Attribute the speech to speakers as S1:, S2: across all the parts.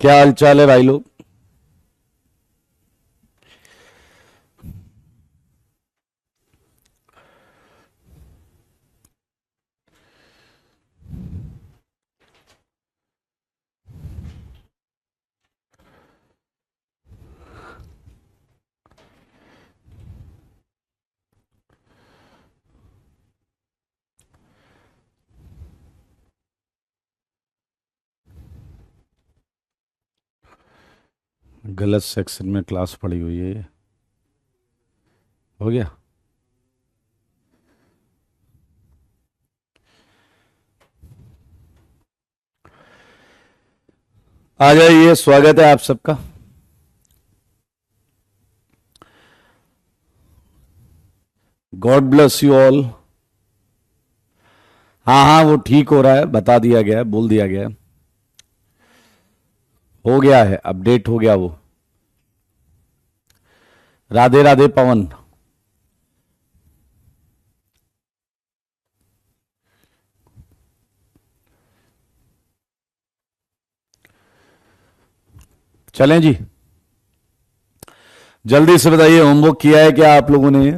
S1: क्या हाल चाल है भाई लोग। गलत सेक्शन में क्लास पड़ी हुई है ये। हो गया। आ जाइए, स्वागत है आप सबका। God bless you all. हाँ हाँ, वो ठीक हो रहा है, बता दिया गया है, बोल दिया गया है। हो गया है, अपडेट हो गया वो। राधे राधे पवन। चलें जी, जल्दी से बताइए, होमवर्क किया है क्या आप लोगों ने?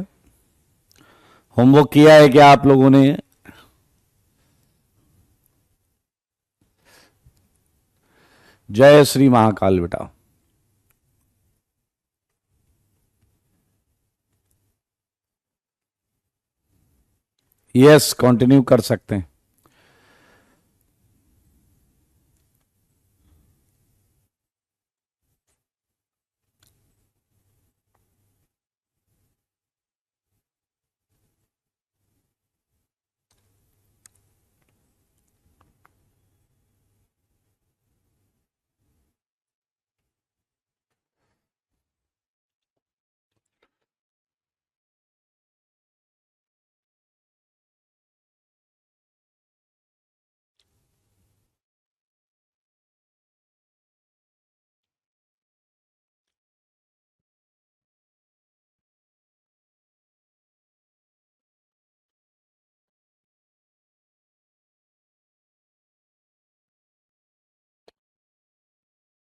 S1: होमवर्क किया है क्या आप लोगों ने? जय श्री महाकाल बेटा। यस, कंटिन्यू कर सकते हैं।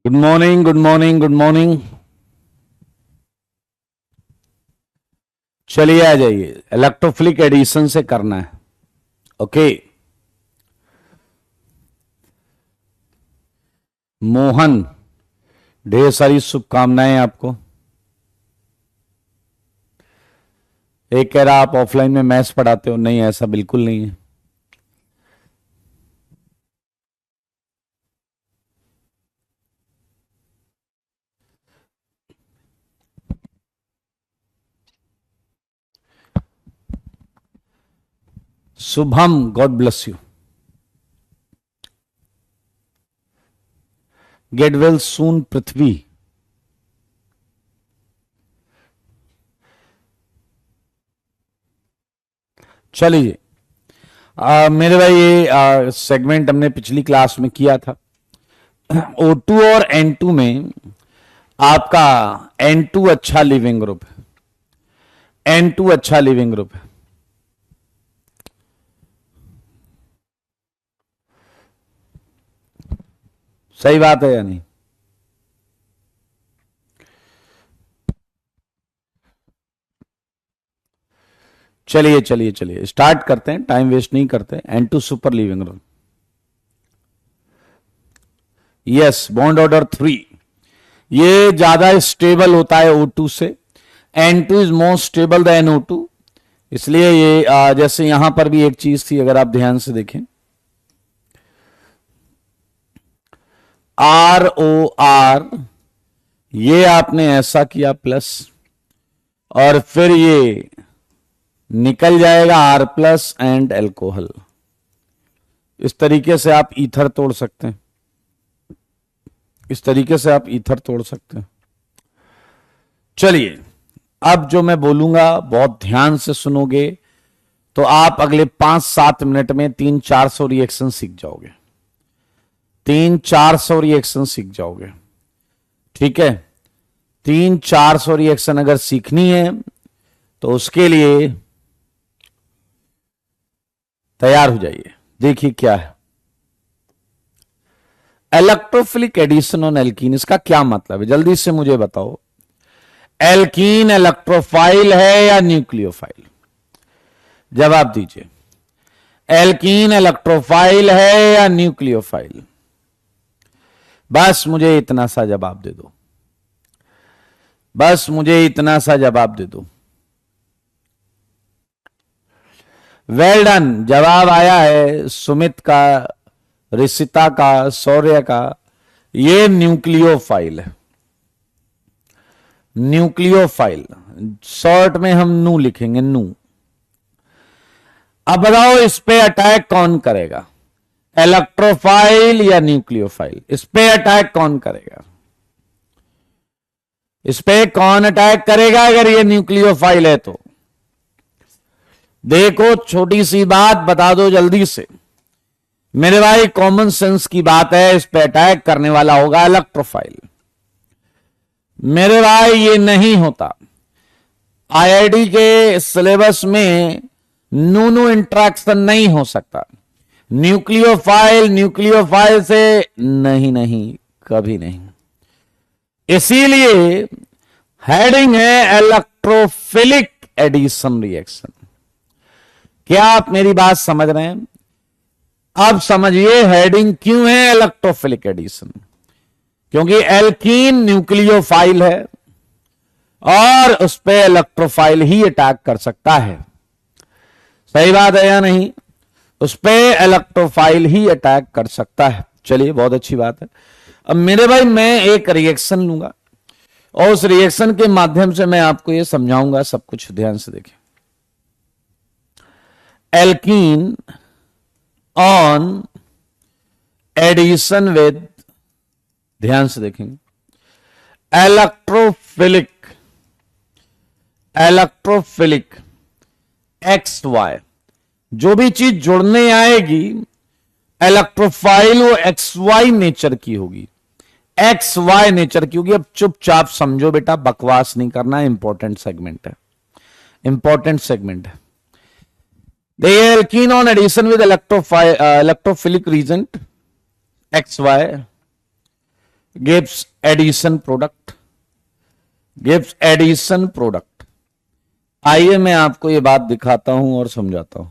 S1: Good morning, good morning, good morning. चलिए आ जाइए, इलेक्ट्रोफिलिक एडिशन से करना है। ओके। मोहन, ढेर सारी शुभकामनाएं आपको। एक कह रहा आप ऑफलाइन में मैथ्स पढ़ाते हो, नहीं ऐसा बिल्कुल नहीं है। Shubham, God bless you. Get well soon Prithvi. चलिए, मेरे भाई ये सेगमेंट हमने पिछली क्लास में किया था। O2 और N2 में आपका N2 अच्छा लिविंग ग्रुप है। N2 अच्छा लिविंग ग्रुप है। सही बात है या नहीं? चलिए चलिए चलिए, स्टार्ट करते हैं, टाइम वेस्ट नहीं करते। N2 super leaving group. Yes, bond order 3 ये ज्यादा स्टेबल होता है O2 से। N2 is more stable then O2। इसलिए ये जैसे यहां पर भी एक चीज थी, अगर आप ध्यान से देखें, ROR, ये आपने ऐसा किया प्लस, और फिर ये निकल जाएगा R प्लस एंड एल्कोहल। इस तरीके से आप ईथर तोड़ सकते हैं। इस तरीके से आप ईथर तोड़ सकते हैं। चलिए, अब जो मैं बोलूंगा बहुत ध्यान से सुनोगे तो आप अगले 5-7 मिनट में 300-400 रिएक्शन सीख जाओगे। 300-400 रिएक्शन सीख जाओगे। ठीक है, 300-400 रिएक्शन अगर सीखनी है तो उसके लिए तैयार हो जाइए। देखिए क्या है, इलेक्ट्रोफिलिक एडिशन ऑन एल्कीन, इसका क्या मतलब है? जल्दी से मुझे बताओ। एल्कीन इलेक्ट्रोफाइल है या न्यूक्लियोफाइल? जवाब दीजिए। एल्कीन इलेक्ट्रोफाइल है या न्यूक्लियोफाइल? बस मुझे इतना सा जवाब दे दो, बस मुझे इतना सा जवाब दे दो। वेल डन, जवाब आया है सुमित का, ऋषिता का, शौर्य का। ये न्यूक्लियोफाइल है, न्यूक्लियोफाइल। शॉर्ट में हम नू लिखेंगे, नू। अब बताओ इस पे अटैक कौन करेगा, इलेक्ट्रोफाइल या न्यूक्लियोफाइल? इस पे अटैक कौन करेगा? इस पे कौन अटैक करेगा अगर ये न्यूक्लियोफाइल है तो? देखो छोटी सी बात बता दो जल्दी से मेरे भाई, कॉमन सेंस की बात है, इस पे अटैक करने वाला होगा इलेक्ट्रोफाइल। मेरे भाई ये नहीं होता, आईआईटी के सिलेबस में नूनू इंट्रैक्शन नहीं हो सकता। न्यूक्लियोफाइल से नहीं, नहीं, कभी नहीं। इसीलिए हेडिंग है इलेक्ट्रोफिलिक एडिशन रिएक्शन। क्या आप मेरी बात समझ रहे हैं? अब समझिए हेडिंग क्यों है इलेक्ट्रोफिलिक एडिशन। क्योंकि एल्कीन न्यूक्लियोफाइल है और उस पे इलेक्ट्रोफाइल ही अटैक कर सकता है। सही बात है या नहीं? उस पे इलेक्ट्रोफाइल ही अटैक कर सकता है। चलिए, बहुत अच्छी बात है। अब मेरे भाई मैं एक रिएक्शन लूंगा और उस रिएक्शन के माध्यम से मैं आपको यह समझाऊंगा सब कुछ। ध्यान से देखें। एल्कीन ऑन एडिशन विद, ध्यान से देखेंगे, इलेक्ट्रोफिलिक एक्स वाई, जो भी चीज जुड़ने आएगी इलेक्ट्रोफाइल वो एक्स वाई नेचर की होगी, एक्स वाई नेचर की होगी। अब चुपचाप समझो बेटा, बकवास नहीं करना, इंपॉर्टेंट सेगमेंट है, इंपॉर्टेंट सेगमेंट है। The alkene on addition with electrophilic reagent XY gives addition product, gives addition product। आइए मैं आपको ये बात दिखाता हूं और समझाता हूं।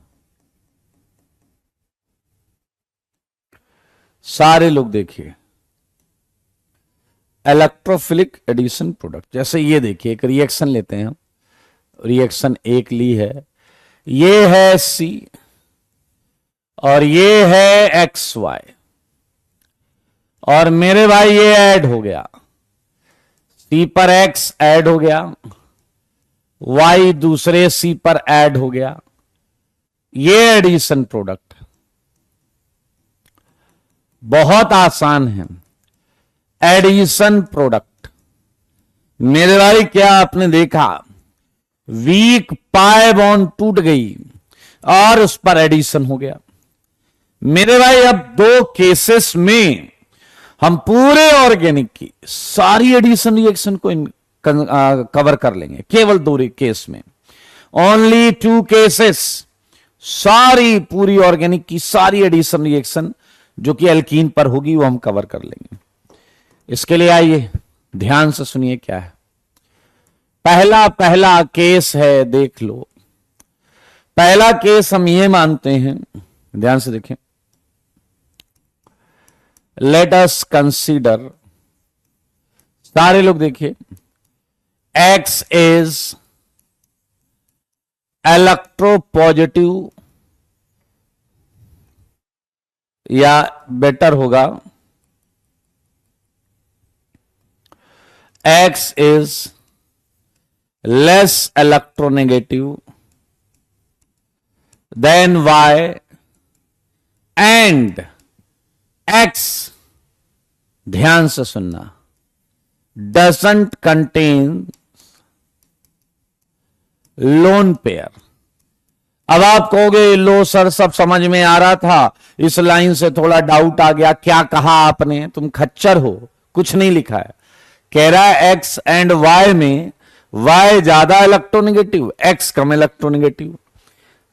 S1: सारे लोग देखिए, इलेक्ट्रोफिलिक एडिशन प्रोडक्ट। जैसे ये देखिए, एक रिएक्शन लेते हैं हम, रिएक्शन एक ली है, ये है C और ये है XY, और मेरे भाई ये ऐड हो गया, C पर X ऐड हो गया, Y दूसरे C पर ऐड हो गया। ये एडिशन प्रोडक्ट बहुत आसान है। एडिशन प्रोडक्ट मेरे भाई, क्या आपने देखा, वीक पाई बॉन्ड टूट गई और उस पर एडिशन हो गया। मेरे भाई अब दो केसेस में हम पूरे ऑर्गेनिक की सारी एडिशन रिएक्शन को कवर कर लेंगे, केवल दो केस में, ओनली 2 केसेस, सारी पूरी ऑर्गेनिक की सारी एडिशन रिएक्शन जो कि एल्कीन पर होगी वो हम कवर कर लेंगे। इसके लिए आइए ध्यान से सुनिए क्या है। पहला केस है, देख लो। पहला केस हम ये मानते हैं, ध्यान से देखें, लेट अस कंसीडर, सारे लोग देखिए, X इज इलेक्ट्रोपॉजिटिव, या बेटर होगा X is less electronegative than Y and X, ध्यान से सुनना, doesn't contain lone pair। अब आप कहोगे लो सर सब समझ में आ रहा था, इस लाइन से थोड़ा डाउट आ गया, क्या कहा आपने, तुम खच्चर हो, कुछ नहीं लिखा है। कह रहा है X एंड Y में Y ज्यादा इलेक्ट्रोनेगेटिव, X कम इलेक्ट्रोनेगेटिव।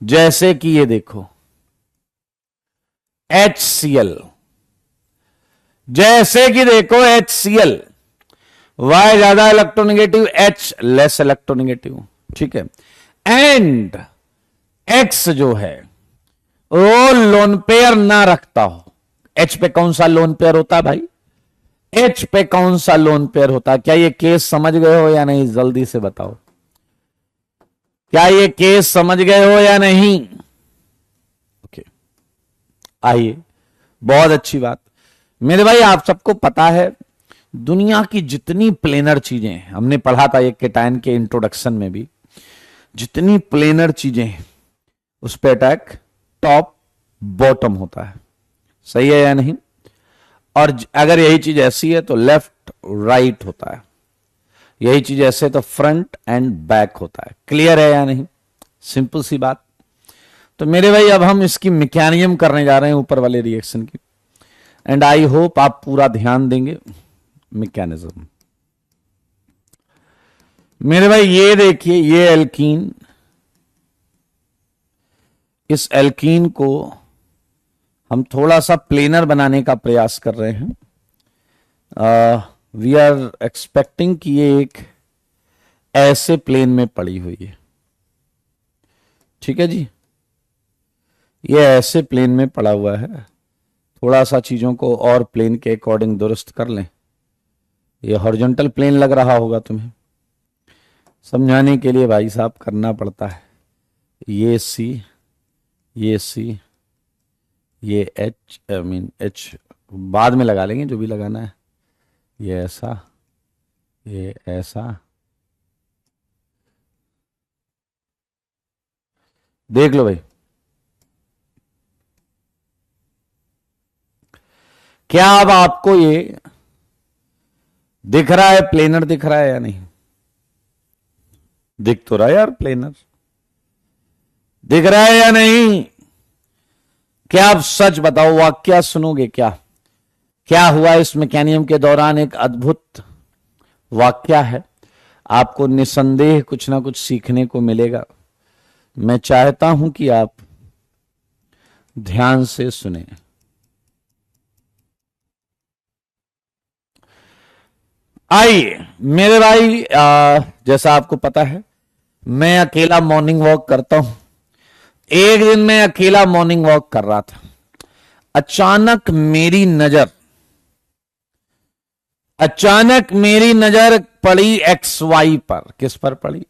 S1: जैसे कि ये देखो, HCl, जैसे कि देखो HCl, Y ज्यादा इलेक्ट्रोनेगेटिव, H लेस इलेक्ट्रोनेगेटिव, ठीक है। एंड X जो है वो लोन पेयर ना रखता हो। H पे कौन सा लोन पेयर होता है भाई? H पे कौन सा लोन पेयर होता है? क्या ये केस समझ गए हो या नहीं? जल्दी से बताओ, क्या ये केस समझ गए हो या नहीं? ओके, आइए, बहुत अच्छी बात। मेरे भाई आप सबको पता है दुनिया की जितनी प्लेनर चीजें हैं, हमने पढ़ा था ये केटायन के इंट्रोडक्शन में भी, जितनी प्लेनर चीजें हैं उस पे अटैक टॉप बॉटम होता है, सही है या नहीं? और अगर यही चीज ऐसी है तो लेफ्ट राइट होता है, यही चीज ऐसे तो फ्रंट एंड बैक होता है। क्लियर है या नहीं? सिंपल सी बात। तो मेरे भाई अब हम इसकी मैकेनिज्म करने जा रहे हैं ऊपर वाले रिएक्शन की, एंड आई होप आप पूरा ध्यान देंगे। मैकेनिज्म मेरे भाई ये देखिए, ये एल्कीन, इस एल्कीन को हम थोड़ा सा प्लेनर बनाने का प्रयास कर रहे हैं। वी आर एक्सपेक्टिंग कि ये एक ऐसे प्लेन में पड़ी हुई है, ठीक है जी, ये ऐसे प्लेन में पड़ा हुआ है। थोड़ा सा चीजों को और प्लेन के अकॉर्डिंग दुरुस्त कर लें। ये हॉरिजॉन्टल प्लेन लग रहा होगा तुम्हें, समझाने के लिए भाई साहब करना पड़ता है। ये सी, ये सी, ये एच, आई मीन एच बाद में लगा लेंगे जो भी लगाना है। ये ऐसा, ये ऐसा, देख लो भाई। क्या अब आपको ये दिख रहा है? प्लेनर दिख रहा है या नहीं? दिख तो रहा है यार, प्लेनर दिख रहा है या नहीं? क्या आप सच बताओ, वाक्य सुनोगे क्या? क्या हुआ इस मैकेनिज्म के दौरान? एक अद्भुत वाक्य है, आपको निसंदेह कुछ ना कुछ सीखने को मिलेगा। मैं चाहता हूं कि आप ध्यान से सुने। आइए मेरे भाई, जैसा आपको पता है मैं अकेला मॉर्निंग वॉक करता हूं। एक दिन मैं अकेला मॉर्निंग वॉक कर रहा था, अचानक मेरी नजर पड़ी एक्स वाई पर। किस पर पड़ी?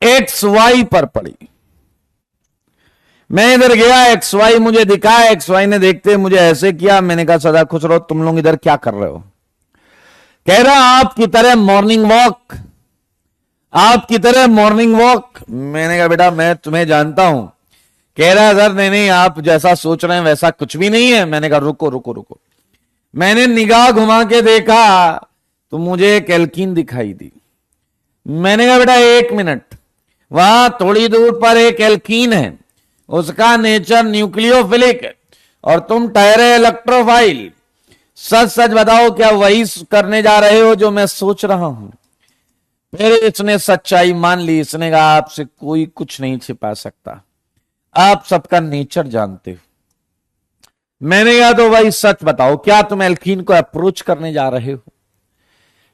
S1: एक्स वाई पर पड़ी। मैं इधर गया, एक्स वाई मुझे दिखा, एक्स वाई ने देखते मुझे ऐसे किया। मैंने कहा सदा खुश रहो, तुम लोग इधर क्या कर रहे हो? कह रहा आपकी तरह मॉर्निंग वॉक, आपकी तरह मॉर्निंग वॉक। मैंने कहा बेटा मैं तुम्हें जानता हूं। कह रहा सर नहीं नहीं, आप जैसा सोच रहे हैं वैसा कुछ भी नहीं है। मैंने कहा रुको रुको रुको। मैंने निगाह घुमा के देखा तो मुझे एक एल्कीन दिखाई दी। मैंने कहा बेटा एक मिनट, वहां थोड़ी दूर पर एक एल्कीन है, उसका नेचर न्यूक्लियोफिलिक है और तुम ठहरे इलेक्ट्रोफाइल। सच सच बताओ क्या वही करने जा रहे हो जो मैं सोच रहा हूं? फिर इसने सच्चाई मान ली। इसने कहा आपसे कोई कुछ नहीं छिपा सकता, आप सबका नेचर जानते हो। मैंने कहा तो भाई सच बताओ, क्या तुम एल्कीन को अप्रोच करने जा रहे हो?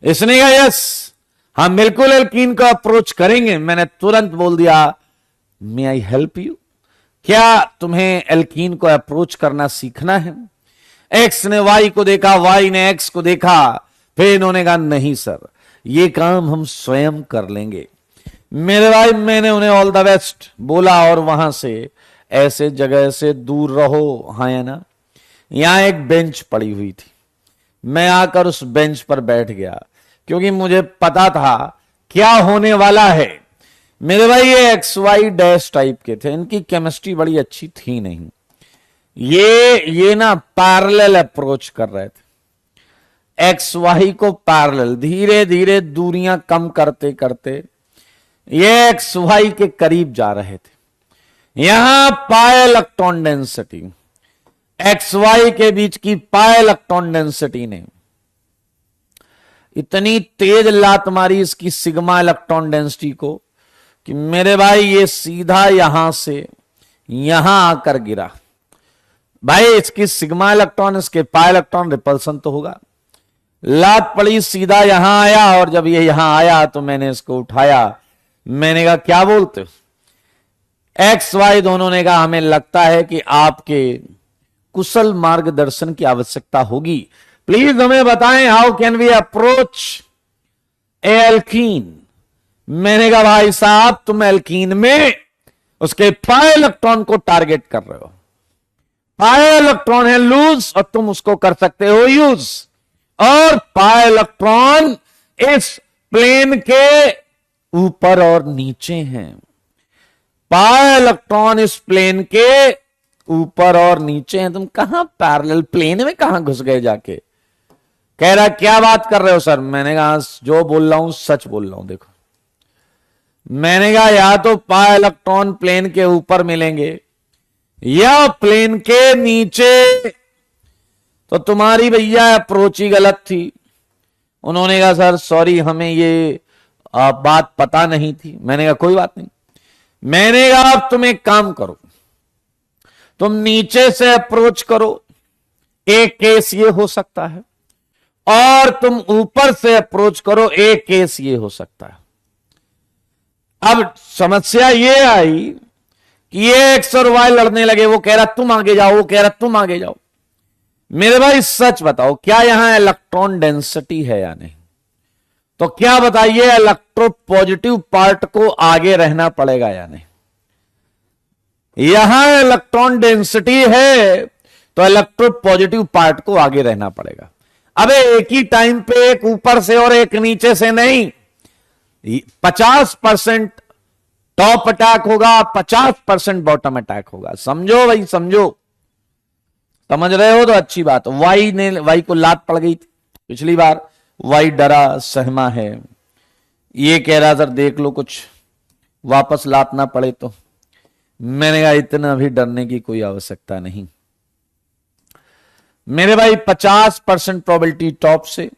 S1: इसने कहा यस, हम बिल्कुल एल्कीन को अप्रोच करेंगे। मैंने तुरंत बोल दिया मे आई हेल्प यू? क्या तुम्हें एल्कीन को अप्रोच करना सीखना है? एक्स ने वाई को देखा, वाई ने एक्स को देखा, फिर इन्होंने कहा नहीं सर, ये काम हम स्वयं कर लेंगे। मेरे भाई मैंने उन्हें ऑल द बेस्ट बोला और वहां से ऐसे जगह से दूर रहो, हाँ या ना। यहां एक बेंच पड़ी हुई थी, मैं आकर उस बेंच पर बैठ गया क्योंकि मुझे पता था क्या होने वाला है। मेरे भाई ये एक्स वाई डैश टाइप के थे, इनकी केमिस्ट्री बड़ी अच्छी थी नहीं। ये ना पैरेलल अप्रोच कर रहे थे, एक्स वाई को पैरेलल, धीरे धीरे दूरियां कम करते करते ये एक्स वाई के करीब जा रहे थे। यहां pi electron density, X Y के बीच की पाई इलेक्ट्रॉन डेंसिटी ने इतनी तेज लात मारी इसकी सिग्मा इलेक्ट्रॉन डेंसिटी को कि मेरे भाई ये सीधा यहां से यहां आकर गिरा। भाई इसकी सिग्मा इलेक्ट्रॉन, इसके पाई इलेक्ट्रॉन, रिपल्सन तो होगा। लात पड़ी, सीधा यहां आया, और जब ये यहां आया तो मैंने इसको उठाया। मैंने कहा क्या बोलते हो? एक्स वाई दोनों ने कहा हमें लगता है कि आपके कुशल मार्गदर्शन की आवश्यकता होगी, प्लीज हमें बताएं how can we approach alkene. मैंने कहा भाई साहब तुम एल्कीन में उसके पाई इलेक्ट्रॉन को टारगेट कर रहे हो। पाई इलेक्ट्रॉन है लूज और तुम उसको कर सकते हो यूज, और पाई इलेक्ट्रॉन इस प्लेन के ऊपर और नीचे हैं। पाई इलेक्ट्रॉन इस प्लेन के ऊपर और नीचे हैं। तुम कहां पैरेलल प्लेन में कहां घुस गए जाके? कह रहा क्या बात कर रहे हो सर? मैंने कहा जो बोल रहा हूं सच बोल रहा हूं। देखो मैंने कहा या तो पाई इलेक्ट्रॉन प्लेन के ऊपर मिलेंगे या प्लेन के नीचे। तो तुम्हारी भैया अप्रोच ही गलत थी। उन्होंने कहा सर सॉरी हमें ये बात पता नहीं थी। मैंने कहा कोई बात नहीं। मैंने कहा अब तुम एक काम करो, तुम नीचे से अप्रोच करो, एक केस ये हो सकता है, और तुम ऊपर से अप्रोच करो, एक केस ये हो सकता है। अब समस्या ये आई कि ये एक्स और वाई लड़ने लगे। वो कह रहा तुम आगे जाओ, वो कह रहा तुम आगे जाओ। मेरे भाई सच बताओ क्या यहां इलेक्ट्रॉन डेंसिटी है या नहीं? तो क्या बताइए, इलेक्ट्रोपॉजिटिव पार्ट को आगे रहना पड़ेगा या नहीं? यहां इलेक्ट्रॉन डेंसिटी है तो इलेक्ट्रोपॉजिटिव पार्ट को आगे रहना पड़ेगा। अबे एक ही टाइम पे एक ऊपर से और एक नीचे से नहीं, 50% टॉप अटैक होगा, 50% बॉटम अटैक होगा। समझो भाई समझो। समझ रहे हो तो अच्छी बात। वाई को लात पड़ गई थी पिछली बार, वाई डरा सहमा है। ये कह रहा सर देख लो कुछ वापस लात ना पड़े तो। मैंने कहा इतना भी डरने की कोई आवश्यकता नहीं मेरे भाई। 50% प्रोबेबिलिटी टॉप से,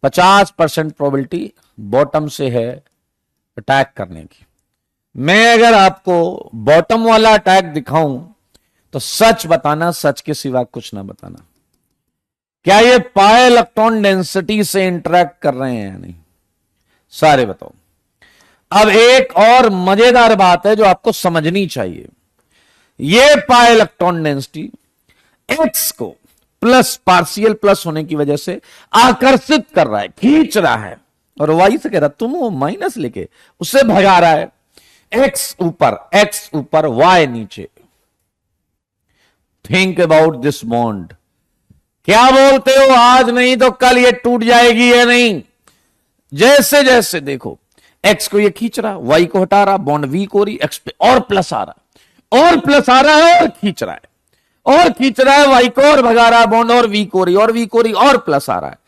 S1: 50% प्रोबेबिलिटी बॉटम से है अटैक करने की। मैं अगर आपको बॉटम वाला अटैक दिखाऊं तो सच बताना, सच के सिवा कुछ ना बताना। क्या ये पाई इलेक्ट्रॉन डेंसिटी से इंटरेक्ट कर रहे हैं या नहीं? सारे बताओ। अब एक और मजेदार बात है जो आपको समझनी चाहिए। ये पाई इलेक्ट्रॉन डेंसिटी एक्स को प्लस, पार्शियल प्लस होने की वजह से आकर्षित कर रहा है, खींच रहा है, और वाई से कह रहा तुम वो माइनस लेके उससे भगा रहा है। एक्स ऊपर वाई नीचे। Think about this bond. क्या बोलते हो? आज नहीं तो कल ये टूट जाएगी या नहीं? जैसे जैसे देखो एक्स को ये खींच रहा, वाई को हटा रहा, बॉन्ड वीक हो रही, एक्स पे और प्लस आ रहा, और प्लस आ रहा है, और खींच रहा है, और खींच रहा है वाई को, और भगा रहा, बॉन्ड और वीक हो रही, और वीक हो रही, और प्लस आ रहा है।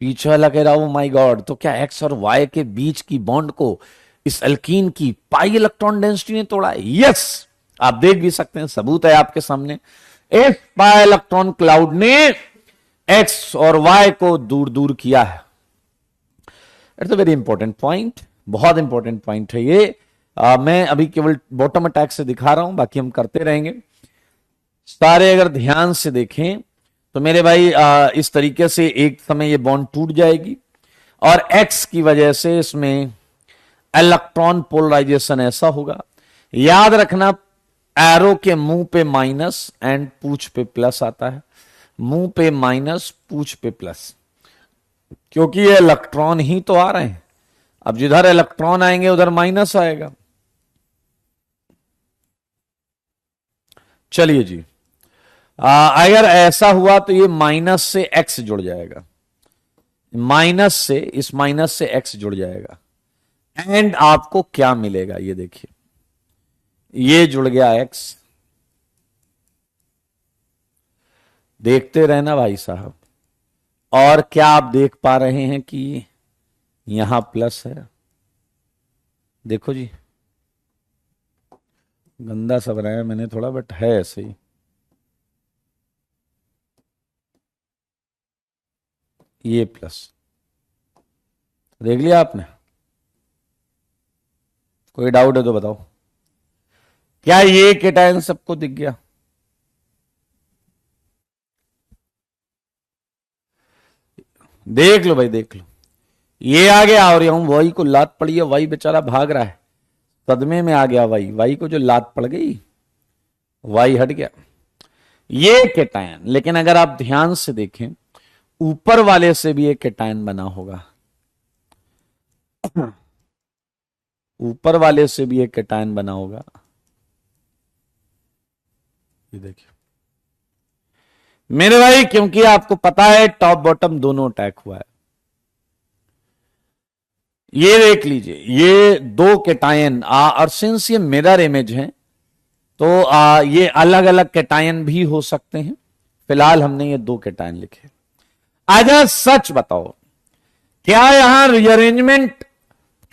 S1: पीछे वाला कह रहा हूं माय गॉड, तो क्या एक्स और वाई के बीच की बॉन्ड को इस अल्कीन की पाई इलेक्ट्रॉन डेंसिटी ने तोड़ा है? यस, आप देख भी सकते हैं, सबूत है आपके सामने। इस पाई इलेक्ट्रॉन क्लाउड ने एक्स और वाई को दूर दूर किया है। It's a very important point, बहुत इंपॉर्टेंट पॉइंट है ये। मैं अभी केवल बॉटम अटैक से दिखा रहा हूं, बाकी हम करते रहेंगे। सारे अगर ध्यान से देखें तो मेरे भाई इस तरीके से एक समय ये बॉन्ड टूट जाएगी, और एक्स की वजह से इसमें इलेक्ट्रॉन पोलराइजेशन ऐसा होगा। याद रखना, एरो के मुंह पे माइनस एंड पूंछ पे प्लस आता है। मुंह पे माइनस, पूंछ पे प्लस, क्योंकि ये इलेक्ट्रॉन ही तो आ रहे हैं। अब जिधर इलेक्ट्रॉन आएंगे उधर माइनस आएगा। चलिए जी, अगर ऐसा हुआ तो ये माइनस से एक्स जुड़ जाएगा, माइनस से, इस माइनस से एक्स जुड़ जाएगा, एंड आपको क्या मिलेगा ये देखिए, ये जुड़ गया एक्स। देखते रहना भाई साहब। और क्या आप देख पा रहे हैं कि यहां प्लस है? देखो जी, गंदा सा बनाया मैंने थोड़ा, बट है ऐसे ही। ये प्लस देख लिया आपने? कोई डाउट है तो बताओ। क्या ये केटायन सबको दिख गया? देख लो भाई, देख लो, ये आ गया और यहां वाई को लात पड़ी है, वाई बेचारा भाग रहा है, सदमे में आ गया वाई, वाई को जो लात पड़ गई वाई हट गया। ये केटायन, लेकिन अगर आप ध्यान से देखें ऊपर वाले से भी एक केटायन बना होगा, ऊपर वाले से भी एक केटायन बना होगा, ये देखिए मेरे भाई, क्योंकि आपको पता है टॉप बॉटम दोनों अटैक हुआ है। ये देख लीजिए, ये दो केटायन और सिंस ये मिरर इमेज है तो ये अलग अलग केटायन भी हो सकते हैं। फिलहाल हमने ये दो केटायन लिखे। आजा सच बताओ, क्या यहां रीअरेंजमेंट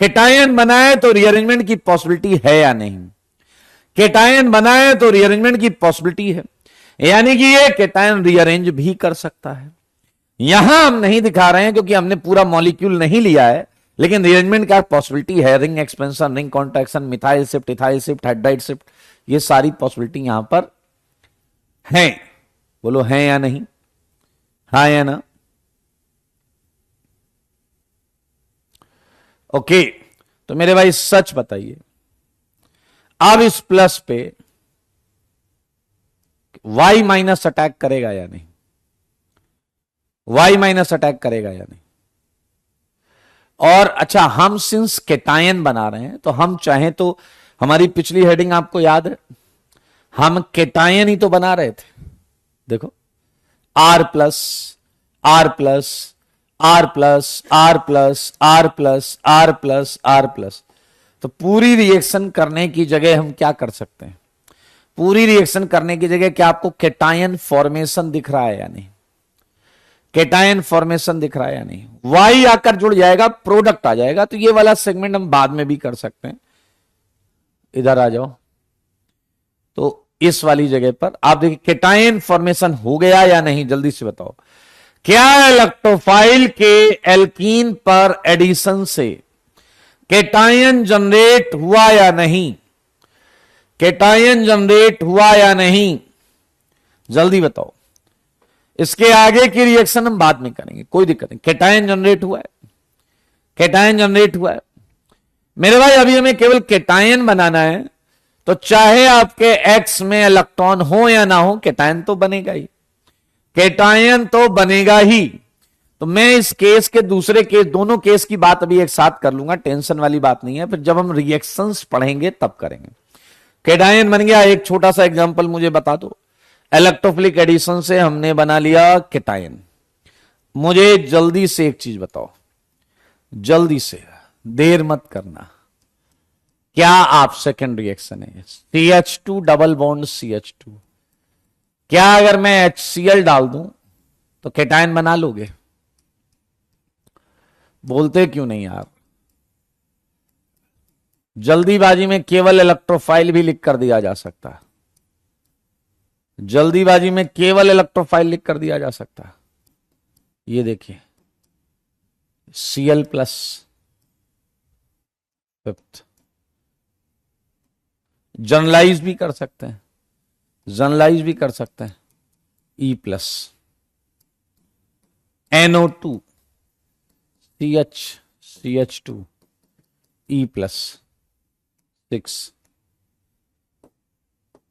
S1: केटायन बनाए तो रीअरेंजमेंट की पॉसिबिलिटी है या नहीं? केटायन बनाए तो रीअरेंजमेंट की पॉसिबिलिटी है, यानी कि ये केटायन रीअरेंज भी कर सकता है। यहां हम नहीं दिखा रहे हैं क्योंकि हमने पूरा मॉलिक्यूल नहीं लिया है, लेकिन रीअरेंजमेंट का पॉसिबिलिटी है। Ring expansion, ring contraction, methyl shift, ethyl shift, hydride shift, ये सारी पॉसिबिलिटी यहां पर है। बोलो है या नहीं? हाँ या ना? ओके, तो मेरे भाई सच बताइए, अब इस प्लस पे y माइनस अटैक करेगा या नहीं? y माइनस अटैक करेगा या नहीं? और अच्छा, हम सिंस केटायन बना रहे हैं तो हम चाहें तो, हमारी पिछली हेडिंग आपको याद है, हम केटायन ही तो बना रहे थे। देखो R plus R plus R plus R plus R plus R plus R plus, तो पूरी रिएक्शन करने की जगह हम क्या कर सकते हैं? पूरी रिएक्शन करने की जगह क्या आपको केटायन फॉर्मेशन दिख रहा है या नहीं? केटायन फॉर्मेशन दिख रहा है या नहीं? वाई आकर जुड़ जाएगा, प्रोडक्ट आ जाएगा। तो ये वाला सेगमेंट हम बाद में भी कर सकते हैं। इधर आ जाओ, तो इस वाली जगह पर आप देखिए केटायन फॉर्मेशन हो गया या नहीं, जल्दी से बताओ। क्या इलेक्ट्रोफाइल के एल्कीन पर एडिशन से केटायन जनरेट हुआ या नहीं? केटायन जनरेट हुआ या नहीं? जल्दी बताओ। इसके आगे की रिएक्शन हम बाद में करेंगे, कोई दिक्कत नहीं। केटायन जनरेट हुआ है, केटायन जनरेट हुआ है मेरे भाई। अभी हमें केवल केटायन बनाना है, तो चाहे आपके एक्स में इलेक्ट्रॉन हो या ना हो, केटायन तो बनेगा ही, केटायन तो बनेगा ही। तो मैं इस केस के दूसरे केस, दोनों केस की बात अभी एक साथ कर लूंगा, टेंशन वाली बात नहीं है, फिर जब हम रिएक्शंस पढ़ेंगे तब करेंगे। केटायन बन गया, एक छोटा सा एग्जांपल मुझे बता दो। इलेक्ट्रोफिलिक एडिशन से हमने बना लिया केटायन। मुझे जल्दी से एक चीज बताओ, जल्दी से, देर मत करना, क्या आप सेकेंड रिएक्शन है CH2 डबल बॉन्ड CH2, क्या अगर मैं HCl डाल दूं तो केटायन बना लोगे? बोलते क्यों नहीं यार? जल्दीबाजी में केवल इलेक्ट्रोफाइल भी लिख कर दिया जा सकता है, जल्दीबाजी में केवल इलेक्ट्रोफाइल लिख कर दिया जा सकता है। ये देखिए Cl प्लस फिफ्थ, जनरलाइज भी कर सकते हैं, जनरलाइज भी कर सकते हैं, E plus NO2 CH2 E plus 6।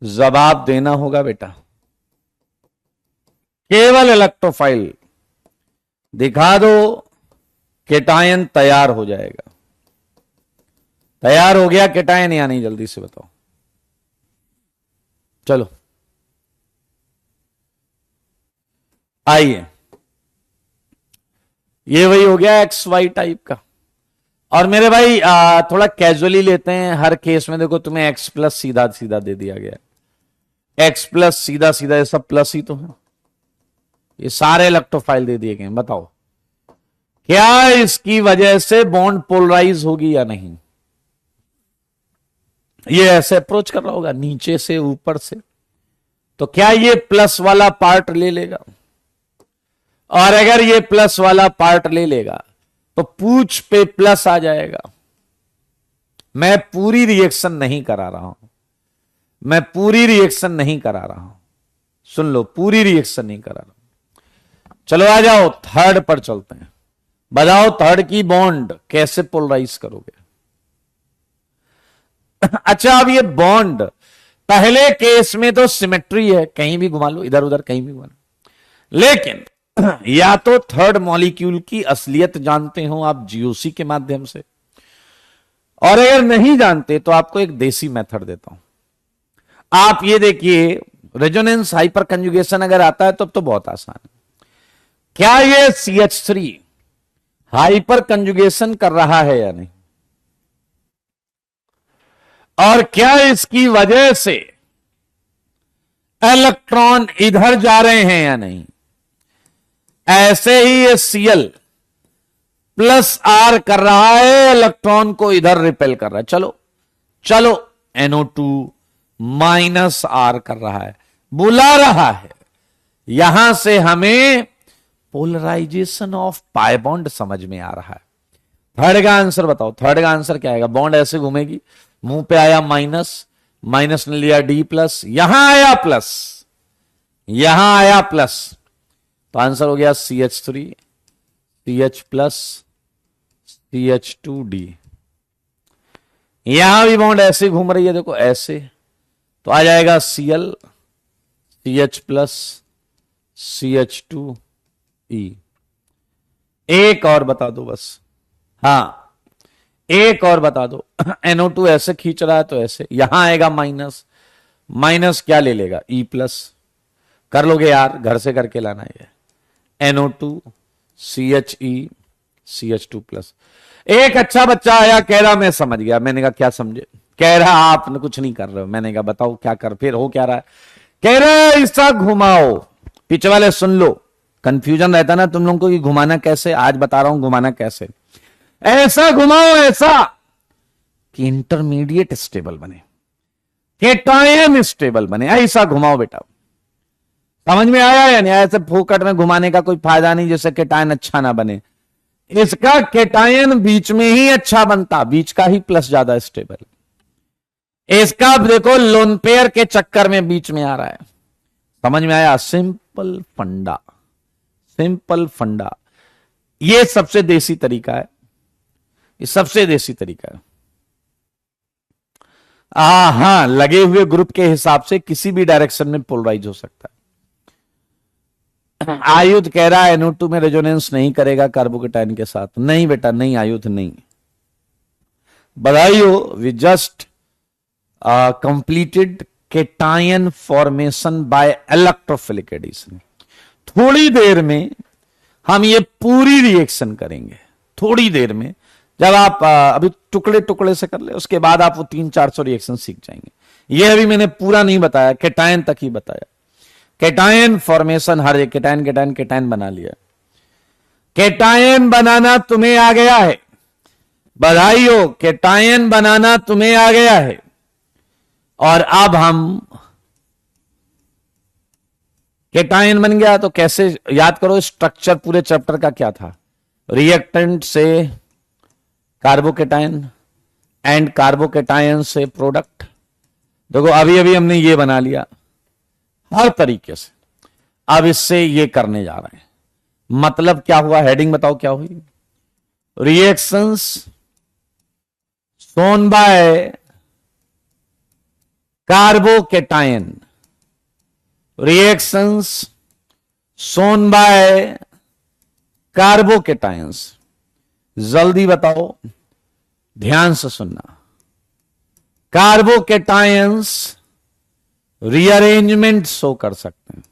S1: जवाब देना होगा बेटा, केवल इलेक्ट्रोफाइल दिखा दो, केटायन तैयार हो जाएगा। तैयार हो गया केटायन या नहीं? जल्दी से बताओ। चलो आइए, ये वही हो गया XY टाइप का। और मेरे भाई थोड़ा कैजुअली लेते हैं हर केस में। देखो तुम्हें X प्लस सीधा सीधा दे दिया गया, X प्लस सीधा सीधा, ये सब प्लस ही तो है, ये सारे इलेक्ट्रोफाइल दे दिए गए। बताओ क्या इसकी वजह से बॉन्ड पोलराइज होगी या नहीं? ये ऐसे अप्रोच कर रहा होगा नीचे से ऊपर से, तो क्या ये प्लस वाला पार्ट ले लेगा? और अगर ये प्लस वाला पार्ट ले लेगा तो पूछ पे प्लस आ जाएगा। मैं पूरी रिएक्शन नहीं करा रहा हूं, मैं पूरी रिएक्शन नहीं करा रहा हूं, सुन लो, पूरी रिएक्शन नहीं करा रहा हूं। चलो आ जाओ थर्ड पर चलते हैं। बताओ थर्ड की बॉन्ड कैसे पोलराइज करोगे। अच्छा, अब ये बॉन्ड पहले केस में तो सिमेट्री है, कहीं भी घुमा लो, इधर उधर कहीं भी घुमा लो, लेकिन या तो थर्ड मॉलिक्यूल की असलियत जानते हो आप जीओसी के माध्यम से, और अगर नहीं जानते तो आपको एक देसी मेथड देता हूं। आप ये देखिए, रेजोनेंस हाइपर कंजुगेशन अगर आता है तो बहुत आसान है। क्या ये CH3 हाइपर कंजुगेशन कर रहा है या नहीं, और क्या इसकी वजह से इलेक्ट्रॉन इधर जा रहे हैं या नहीं। ऐसे ही ये Cl प्लस R कर रहा है, इलेक्ट्रॉन को इधर रिपेल कर रहा है। चलो चलो NO2 माइनस R कर रहा है, बुला रहा है। यहां से हमें पोलराइजेशन ऑफ पाई बॉन्ड समझ में आ रहा है। थर्ड का आंसर बताओ, थर्ड का आंसर क्या आएगा। बॉन्ड ऐसे घूमेगी, मुंह पे आया माइनस, माइनस ने लिया D प्लस, यहां आया प्लस, यहां आया प्लस, तो आंसर हो गया CH3 CH प्लस CH2D। यहां भी बॉन्ड ऐसे घूम रही है, देखो ऐसे, तो आ जाएगा Cl CH प्लस CH2E। एक और बता दो बस, हाँ एक और बता दो। NO2 ऐसे खींच रहा है तो ऐसे, यहां आएगा माइनस, माइनस क्या ले लेगा E प्लस, कर लोगे यार, घर से करके लाना है। NO2 CHE CH2 plus. एक अच्छा बच्चा आया, कह रहा मैं समझ गया। मैंने कहा क्या समझे। कह रहा आप कुछ नहीं कर रहे हो। मैंने कहा बताओ क्या कर, फिर हो क्या रहा है। कह रहे ऐसा घुमाओ, पीछे वाले सुन लो, कंफ्यूजन रहता ना तुम लोगों को कि घुमाना कैसे, आज बता रहा हूं घुमाना कैसे। ऐसा घुमाओ ऐसा कि इंटरमीडिएट स्टेबल बने, केटायन स्टेबल बने, ऐसा घुमाओ बेटा। समझ में आया या नहीं। ऐसे फोकट में घुमाने का कोई फायदा नहीं, जैसे केटायन अच्छा ना बने। इसका केटायन बीच में ही अच्छा बनता, बीच का ही प्लस ज्यादा स्टेबल। इसका देखो लोन पेयर के चक्कर में बीच में आ रहा है। समझ में आया। सिंपल फंडा, सिंपल फंडा। ये सबसे देसी तरीका है, ये सबसे देसी तरीका है। हाँ, लगे हुए ग्रुप के हिसाब से किसी भी डायरेक्शन में पोलराइज हो सकता है। आयुध कह रहा है NO2 में रेजोनेंस नहीं करेगा कार्बोकेटाइन के साथ। नहीं बेटा नहीं, आयुध नहीं। बधाई हो, we just completed cation formation by electrophilic addition. थोड़ी देर में हम ये पूरी रिएक्शन करेंगे, थोड़ी देर में। जब आप अभी टुकड़े टुकड़े से कर ले, उसके बाद आप वो 300-400 रिएक्शन सीख जाएंगे। ये अभी मैंने पूरा नहीं बताया, केटायन तक ही बताया। केटायन फॉर्मेशन, हर एक केटायन केटायन केटायन बना लिया। केटायन बनाना तुम्हें आ गया है, बधाई हो, केटायन बनाना तुम्हें आ गया है। और अब हम केटायन बन गया तो कैसे, याद करो स्ट्रक्चर पूरे चैप्टर का क्या था। रिएक्टेंट से कार्बोकेटायन एंड कार्बोकेटायन से प्रोडक्ट। देखो अभी अभी हमने ये बना लिया हर तरीके से। अब इससे ये करने जा रहे हैं। मतलब क्या हुआ, हेडिंग बताओ क्या हुई। Reactions shown by carbocation, reactions shown by कार्बोकेटायंस। जल्दी बताओ, ध्यान से सुनना। कार्बोकेटायंस रीअरेंजमेंट शो कर सकते हैं।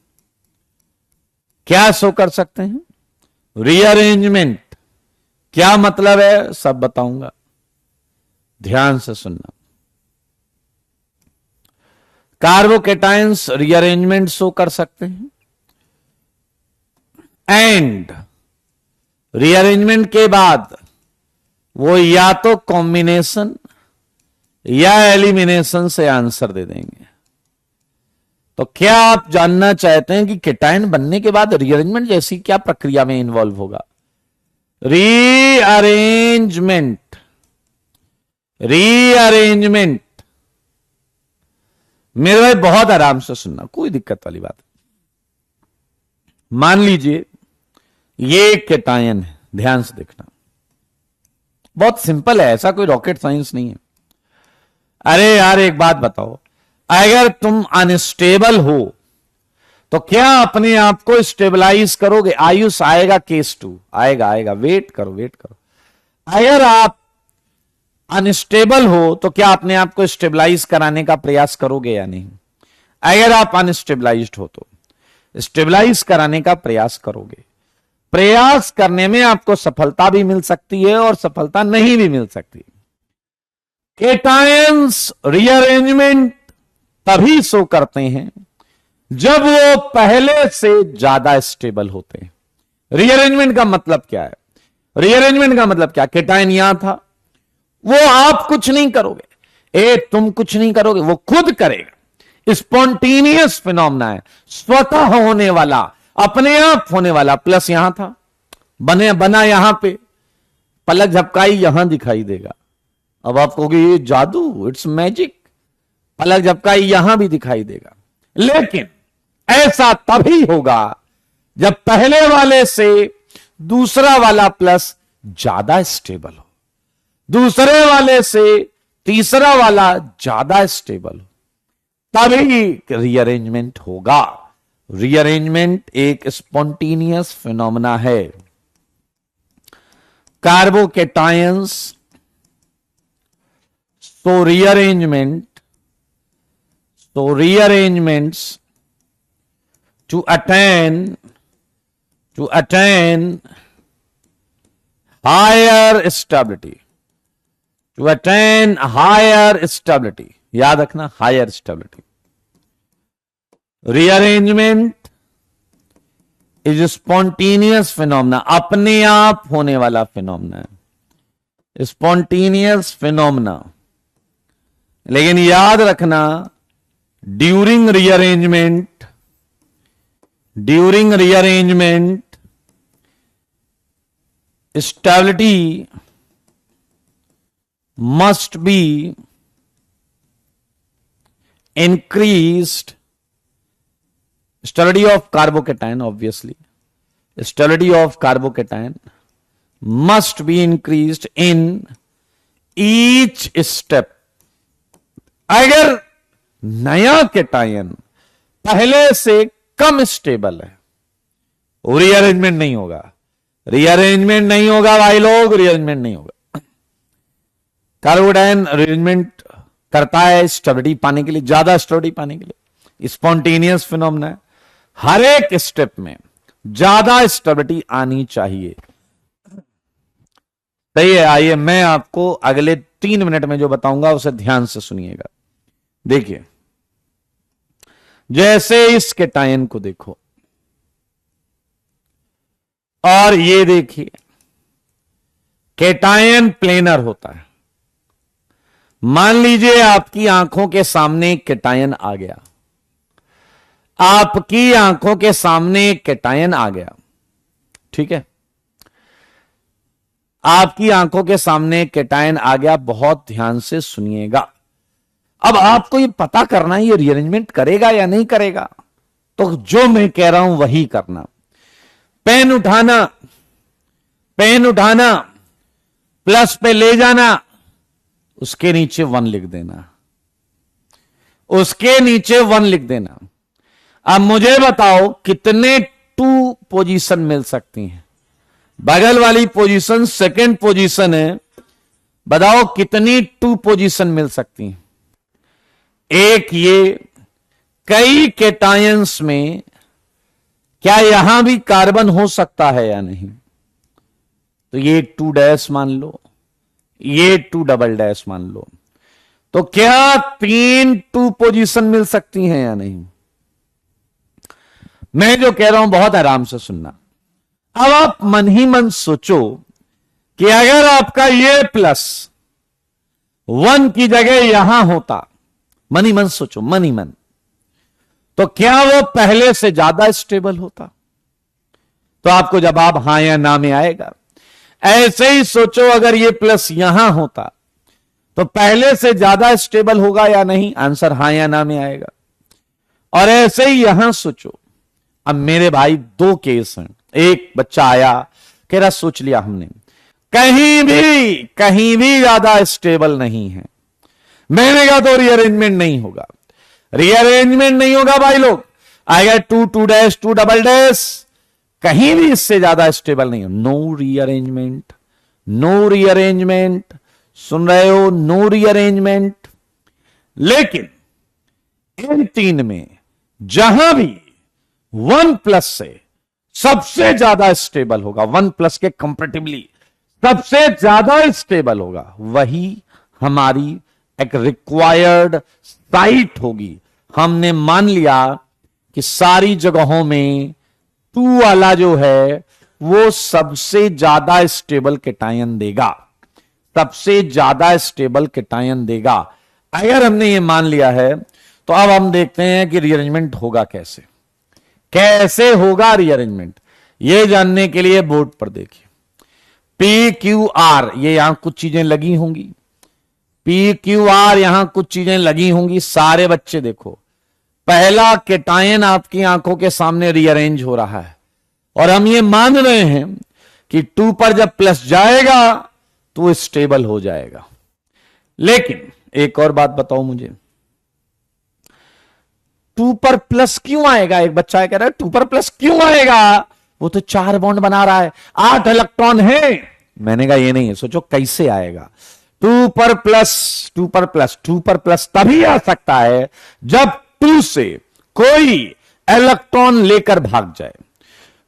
S1: क्या शो कर सकते हैं? रीअरेंजमेंट। क्या मतलब है सब बताऊंगा, ध्यान से सुनना। कार्बोकेटायंस रीअरेंजमेंट शो कर सकते हैं एंड रीअरेंजमेंट के बाद वो या तो कॉम्बिनेशन या एलिमिनेशन से आंसर दे देंगे। तो क्या आप जानना चाहते हैं कि केटायन बनने के बाद रीअरेंजमेंट जैसी क्या प्रक्रिया में इन्वॉल्व होगा? Rearrangement, rearrangement. मेरे भाई बहुत आराम से सुनना, कोई दिक्कत वाली बात। मान लीजिए ये कैटायन है, ध्यान से देखना, बहुत सिंपल है, ऐसा कोई रॉकेट साइंस नहीं है। अरे यार एक बात बताओ, अगर तुम अनस्टेबल हो तो क्या अपने आप को स्टेबलाइज करोगे? आयुष आएगा केस 2, आएगा, वेट करो। अगर आप अनस्टेबल हो तो क्या अपने आप को स्टेबलाइज कराने का प्रयास करोगे या नहीं? अगर आप अनस्टेबलाइज्ड हो तो स्टेबलाइज कराने का प्रयास करोगे। प्रयास करने में आपको सफलता भी मिल सकती है और सफलता नहीं भी मिल सकती। केटायंस रीअरेंजमेंट तभी शो करते हैं जब वो पहले से ज्यादा स्टेबल होते हैं। रीअरेंजमेंट का मतलब क्या है? रीअरेंजमेंट का मतलब क्या? केटायन यहां था, वो आप कुछ नहीं करोगे, तुम कुछ नहीं करोगे, वो खुद करेगा। स्पॉन्टेनियस फिनोमेना है, स्वतः होने वाला, अपने आप होने वाला। प्लस यहां था, बना यहां पे, पलक झपकाई यहां दिखाई देगा। अब आप कहोगे ये जादू, इट्स मैजिक, पलक झपकाई यहां भी दिखाई देगा। लेकिन ऐसा तभी होगा जब पहले वाले से दूसरा वाला प्लस ज्यादा स्टेबल हो, दूसरे वाले से तीसरा वाला ज्यादा स्टेबल हो, तभी रीअरेंजमेंट होगा। रीअरेंजमेंट एक स्पॉन्टेनियस फिनोमेना है। कार्बोकेटायंस so rearrangements to attain higher stability, याद रखना, higher stability. Rearrangement is spontaneous phenomena, अपने आप होने वाला फिनोमेना है, स्पॉन्टेनियस फिनोमेना। लेकिन याद रखना, during rearrangement stability must be increased. Stability of carbocation, obviously, stability of carbocation must be increased in each step. अगर नया केटायन पहले से कम स्टेबल है, रीअरेंजमेंट नहीं होगा, भाई लोग, रीअरेंजमेंट नहीं होगा। कार्बोकेटायन अरेंजमेंट करता है स्टेबिलिटी पाने के लिए, ज्यादा स्टेबिलिटी पाने के लिए। स्पॉन्टेनियस फिनोमेना है, हर एक स्टेप में ज्यादा स्टेबिलिटी आनी चाहिए। सही है। आइए मैं आपको अगले 3 मिनट में जो बताऊंगा उसे ध्यान से सुनिएगा। देखिए, जैसे इस केटायन को देखो और ये देखिए, केटायन प्लेनर होता है। मान लीजिए आपकी आंखों के सामने एक केटायन आ गया, आपकी आंखों के सामने एक केटायन आ गया, ठीक है, आपकी आंखों के सामने एक केटायन आ गया। बहुत ध्यान से सुनिएगा। अब आपको ये पता करना है ये रीअरेंजमेंट करेगा या नहीं करेगा, तो जो मैं कह रहा हूं वही करना। पेन उठाना, प्लस पे ले जाना, उसके नीचे 1 लिख देना, उसके नीचे 1 लिख देना। अब मुझे बताओ कितने 2 पोजीशन मिल सकती हैं? बगल वाली पोजीशन सेकंड पोजीशन है, बताओ कितनी 2 पोजीशन मिल सकती हैं? एक ये, कई केटायंस में क्या यहां भी कार्बन हो सकता है या नहीं? तो ये 2 डैश मान लो, ये 2 डबल डैश मान लो, तो क्या 3 2 पोजीशन मिल सकती हैं या नहीं? मैं जो कह रहा हूं बहुत आराम से सुनना। अब आप मन ही मन सोचो कि अगर आपका ये प्लस 1 की जगह यहां होता, मन ही मन सोचो, मन ही मन, तो क्या वो पहले से ज्यादा स्टेबल होता? तो आपको जवाब हां या ना में आएगा। ऐसे ही सोचो, अगर ये प्लस यहां होता तो पहले से ज्यादा स्टेबल होगा या नहीं? आंसर हां या ना में आएगा। और ऐसे ही यहां सोचो। अब मेरे भाई 2 केस हैं, एक बच्चा आया, कह रहा सोच लिया हमने, कहीं भी ज्यादा स्टेबल नहीं है। मैंने कहा तो रीअरेंजमेंट नहीं होगा, रीअरेंजमेंट नहीं होगा भाई लोग, आएगा 2 2 डैश 2 डबल डैश, कहीं भी इससे ज्यादा स्टेबल नहीं हो। नो रीअरेंजमेंट, नो रीअरेंजमेंट, सुन रहे हो, नो रीअरेंजमेंट। लेकिन इन तीन में जहां भी 1 प्लस से सबसे ज्यादा स्टेबल होगा, 1 प्लस के कंपैरेटिवली सबसे ज्यादा स्टेबल होगा, वही हमारी एक रिक्वायर्ड साइट होगी। हमने मान लिया कि सारी जगहों में 2 वाला जो है वो सबसे ज्यादा स्टेबल कैटायन देगा, सबसे ज्यादा स्टेबल कैटायन देगा। अगर हमने ये मान लिया है तो अब हम देखते हैं कि रीअरेंजमेंट होगा कैसे, कैसे होगा रीअरेंजमेंट। ये जानने के लिए बोर्ड पर देखिए, पी क्यू आर, ये यहां कुछ चीजें लगी होंगी, पी क्यू आर यहां कुछ चीजें लगी होंगी। सारे बच्चे देखो, पहला कैटायन आपकी आंखों के सामने रीअरेंज हो रहा है और हम ये मान रहे हैं कि 2 पर जब प्लस जाएगा तो स्टेबल हो जाएगा। लेकिन एक और बात बताओ मुझे, 2 पर प्लस क्यों आएगा? एक बच्चा कह रहा है 2 पर प्लस क्यों आएगा, वो तो 4 बॉन्ड बना रहा है, 8 इलेक्ट्रॉन है। मैंने कहा ये नहीं है, सोचो कैसे आएगा। 2 पर प्लस, 2 पर प्लस, 2 पर प्लस तभी आ सकता है जब 2 से कोई इलेक्ट्रॉन लेकर भाग जाए।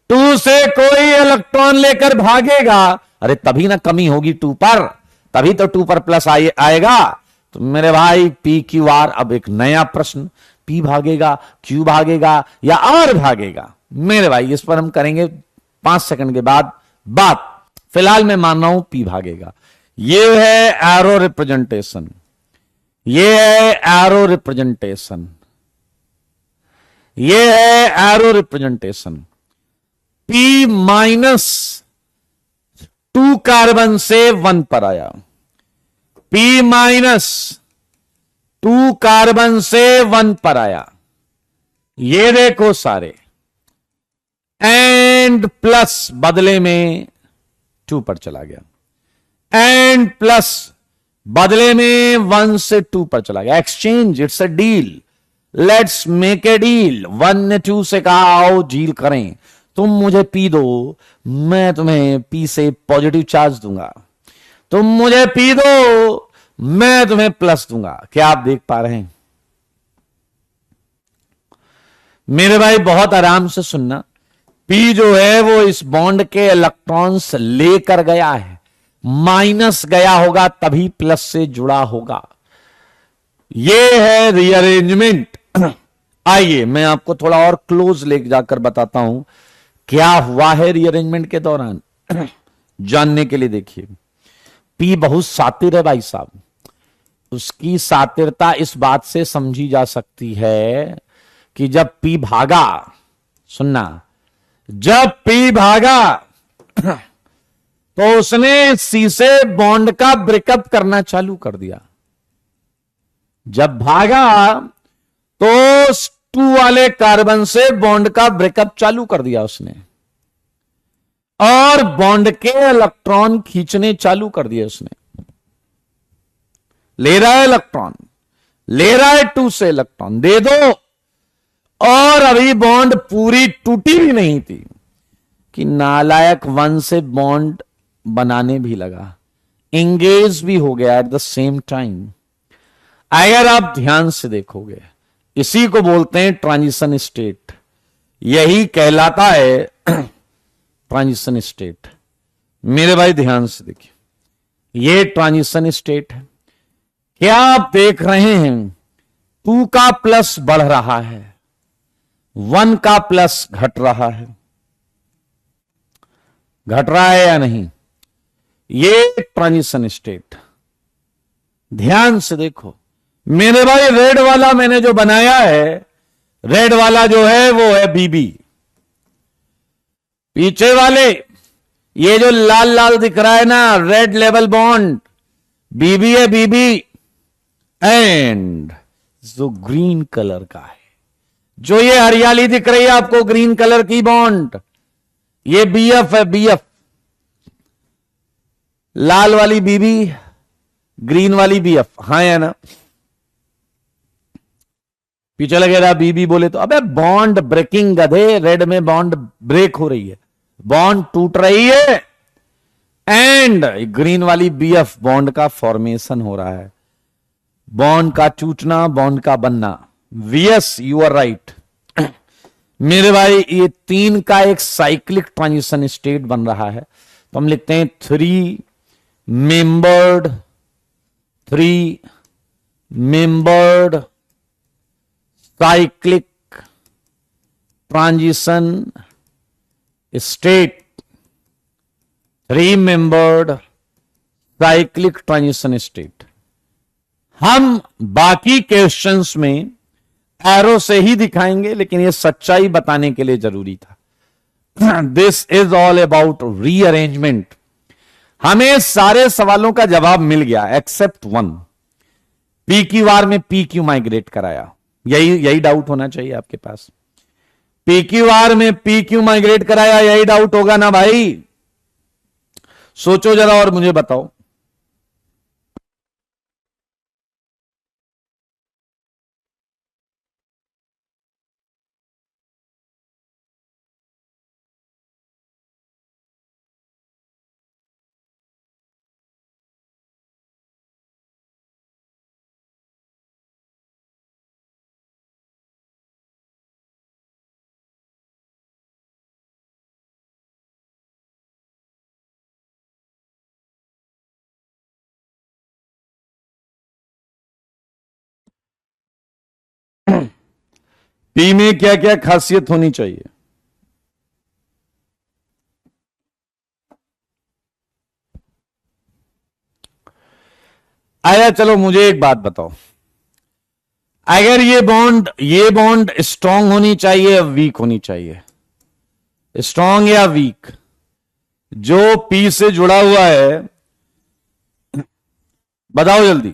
S1: 2 से कोई इलेक्ट्रॉन लेकर भागेगा, अरे तभी ना कमी होगी 2 पर, तभी तो 2 पर प्लस आएगा। तो मेरे भाई पी क्यू आर, अब एक नया प्रश्न, पी भागेगा, क्यू भागेगा या आर भागेगा? मेरे भाई इस पर हम करेंगे 5 सेकंड के बाद बात। फिलहाल मैं मान रहा हूं पी भागेगा। ये है एरो रिप्रेजेंटेशन, ये है एरो रिप्रेजेंटेशन, ये है arrow representation. P minus 2 carbon से 1 पर आया, पी माइनस 2 कार्बन से 1 पर आया, ये देखो सारे, एंड प्लस बदले में 2 पर चला गया, एंड प्लस बदले में 1 से 2 पर चला गया। Exchange, it's a deal, let's make a deal. 1 ने 2 से कहा आओ डील करें, तुम मुझे पी दो, मैं तुम्हें पी से पॉजिटिव चार्ज दूंगा, तुम मुझे पी दो, मैं तुम्हें प्लस दूंगा। क्या आप देख पा रहे हैं? मेरे भाई बहुत आराम से सुनना, पी जो है वो इस बॉन्ड के इलेक्ट्रॉन्स लेकर गया है, माइनस गया होगा तभी प्लस से जुड़ा होगा। ये है रीअरेंजमेंट। आइए मैं आपको थोड़ा और क्लोज ले जाकर बताता हूं क्या हुआ है रीअरेंजमेंट के दौरान। जानने के लिए देखिए, पी बहुत सातिर है भाई साहब। उसकी सातिरता इस बात से समझी जा सकती है कि जब पी भागा, सुनना, जब पी भागा तो उसने सी से बॉन्ड का ब्रेकअप करना चालू कर दिया। जब भागा तो 2 वाले कार्बन से बॉन्ड का ब्रेकअप चालू कर दिया उसने, और बॉन्ड के इलेक्ट्रॉन खींचने चालू कर दिए उसने। ले रहा है इलेक्ट्रॉन, ले रहा है 2 से इलेक्ट्रॉन, दे दो। और अभी बॉन्ड पूरी टूटी भी नहीं थी कि नालायक 1 से बॉन्ड बनाने भी लगा, एंगेज भी हो गया एट द सेम टाइम। अगर आप ध्यान से देखोगे, इसी को बोलते हैं ट्रांजिशन स्टेट, यही कहलाता है ट्रांजिशन स्टेट। मेरे भाई ध्यान से देखिए, ये ट्रांजिशन स्टेट है। क्या आप देख रहे हैं 2 का प्लस बढ़ रहा है, 1 का प्लस घट रहा है, घट रहा है या नहीं? ये ट्रांजिशन स्टेट, ध्यान से देखो मेरे भाई। रेड वाला मैंने जो बनाया है, रेड वाला जो है वो है बीबी। पीछे वाले ये जो लाल लाल दिख रहा है ना, रेड लेवल बॉन्ड, बीबी है बीबी। एंड जो ग्रीन कलर का है, जो ये हरियाली दिख रही है आपको, ग्रीन कलर की बॉन्ड, ये बीएफ है, बीएफ। लाल वाली बीबी, ग्रीन वाली बीएफ, हाँ या ना? पीछे लगे रहा बीबी बोले तो, अबे बॉन्ड ब्रेकिंग गधे, रेड में बॉन्ड ब्रेक हो रही है, बॉन्ड टूट रही है, एंड ग्रीन वाली बीएफ बॉन्ड का फॉर्मेशन हो रहा है, बॉन्ड का टूटना, बॉन्ड का बनना। वीएस, यू आर राइट मेरे भाई, ये तीन का एक साइक्लिक ट्रांजिशन स्टेट बन रहा है, तो हम लिखते हैं three membered cyclic transition state, three membered cyclic transition state. हम बाकी क्वेश्चंस में एरो से ही दिखाएंगे, लेकिन ये सच्चाई बताने के लिए जरूरी था। This is all about rearrangement. हमें सारे सवालों का जवाब मिल गया except one, P Q R में पी क्यू माइग्रेट कराया, यही डाउट होना चाहिए आपके पास। पी क्यू आर में पी क्यू माइग्रेट कराया, यही डाउट होगा ना भाई? सोचो जरा और मुझे बताओ। पी में क्या क्या खासियत होनी चाहिए? आया, चलो मुझे एक बात बताओ, अगर ये बॉन्ड स्ट्रांग होनी चाहिए या वीक होनी चाहिए? स्ट्रांग या वीक? जो पी से जुड़ा हुआ है, बताओ जल्दी।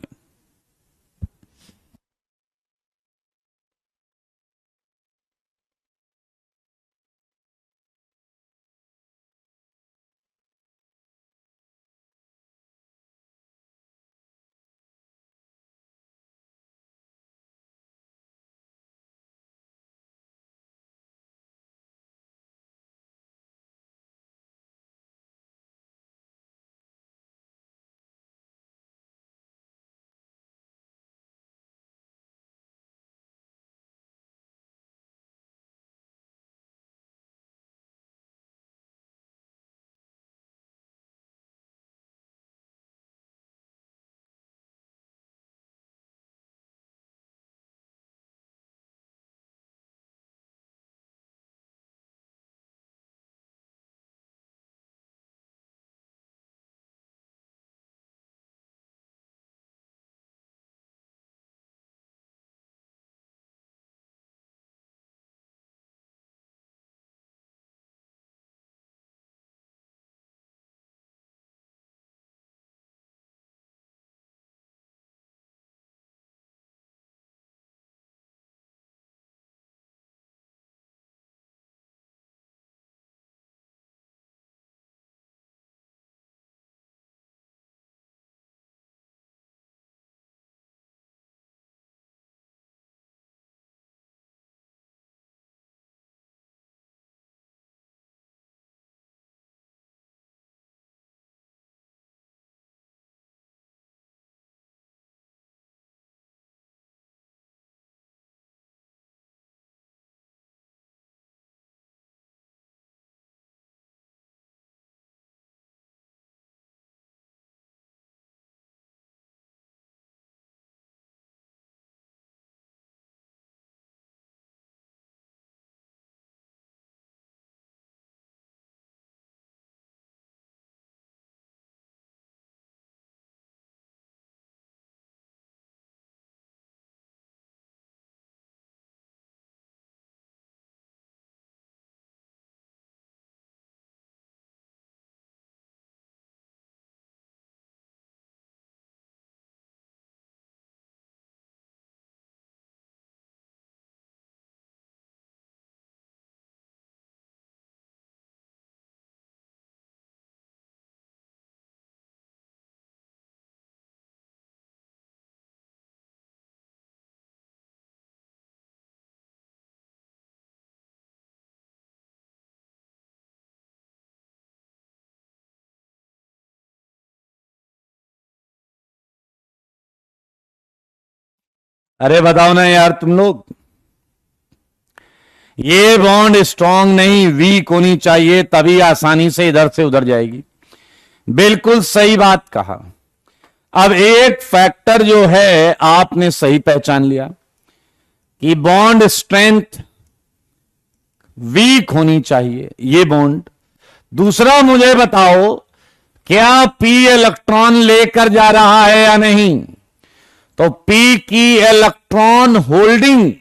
S1: अरे बताओ ना यार तुम लोग, ये बॉन्ड स्ट्रांग नहीं वीक होनी चाहिए, तभी आसानी से इधर से उधर जाएगी। बिल्कुल सही बात कहा। अब एक फैक्टर जो है आपने सही पहचान लिया कि बॉन्ड स्ट्रेंथ वीक होनी चाहिए, ये बॉन्ड। दूसरा मुझे बताओ, क्या पी इलेक्ट्रॉन लेकर जा रहा है या नहीं? तो पी की इलेक्ट्रॉन होल्डिंग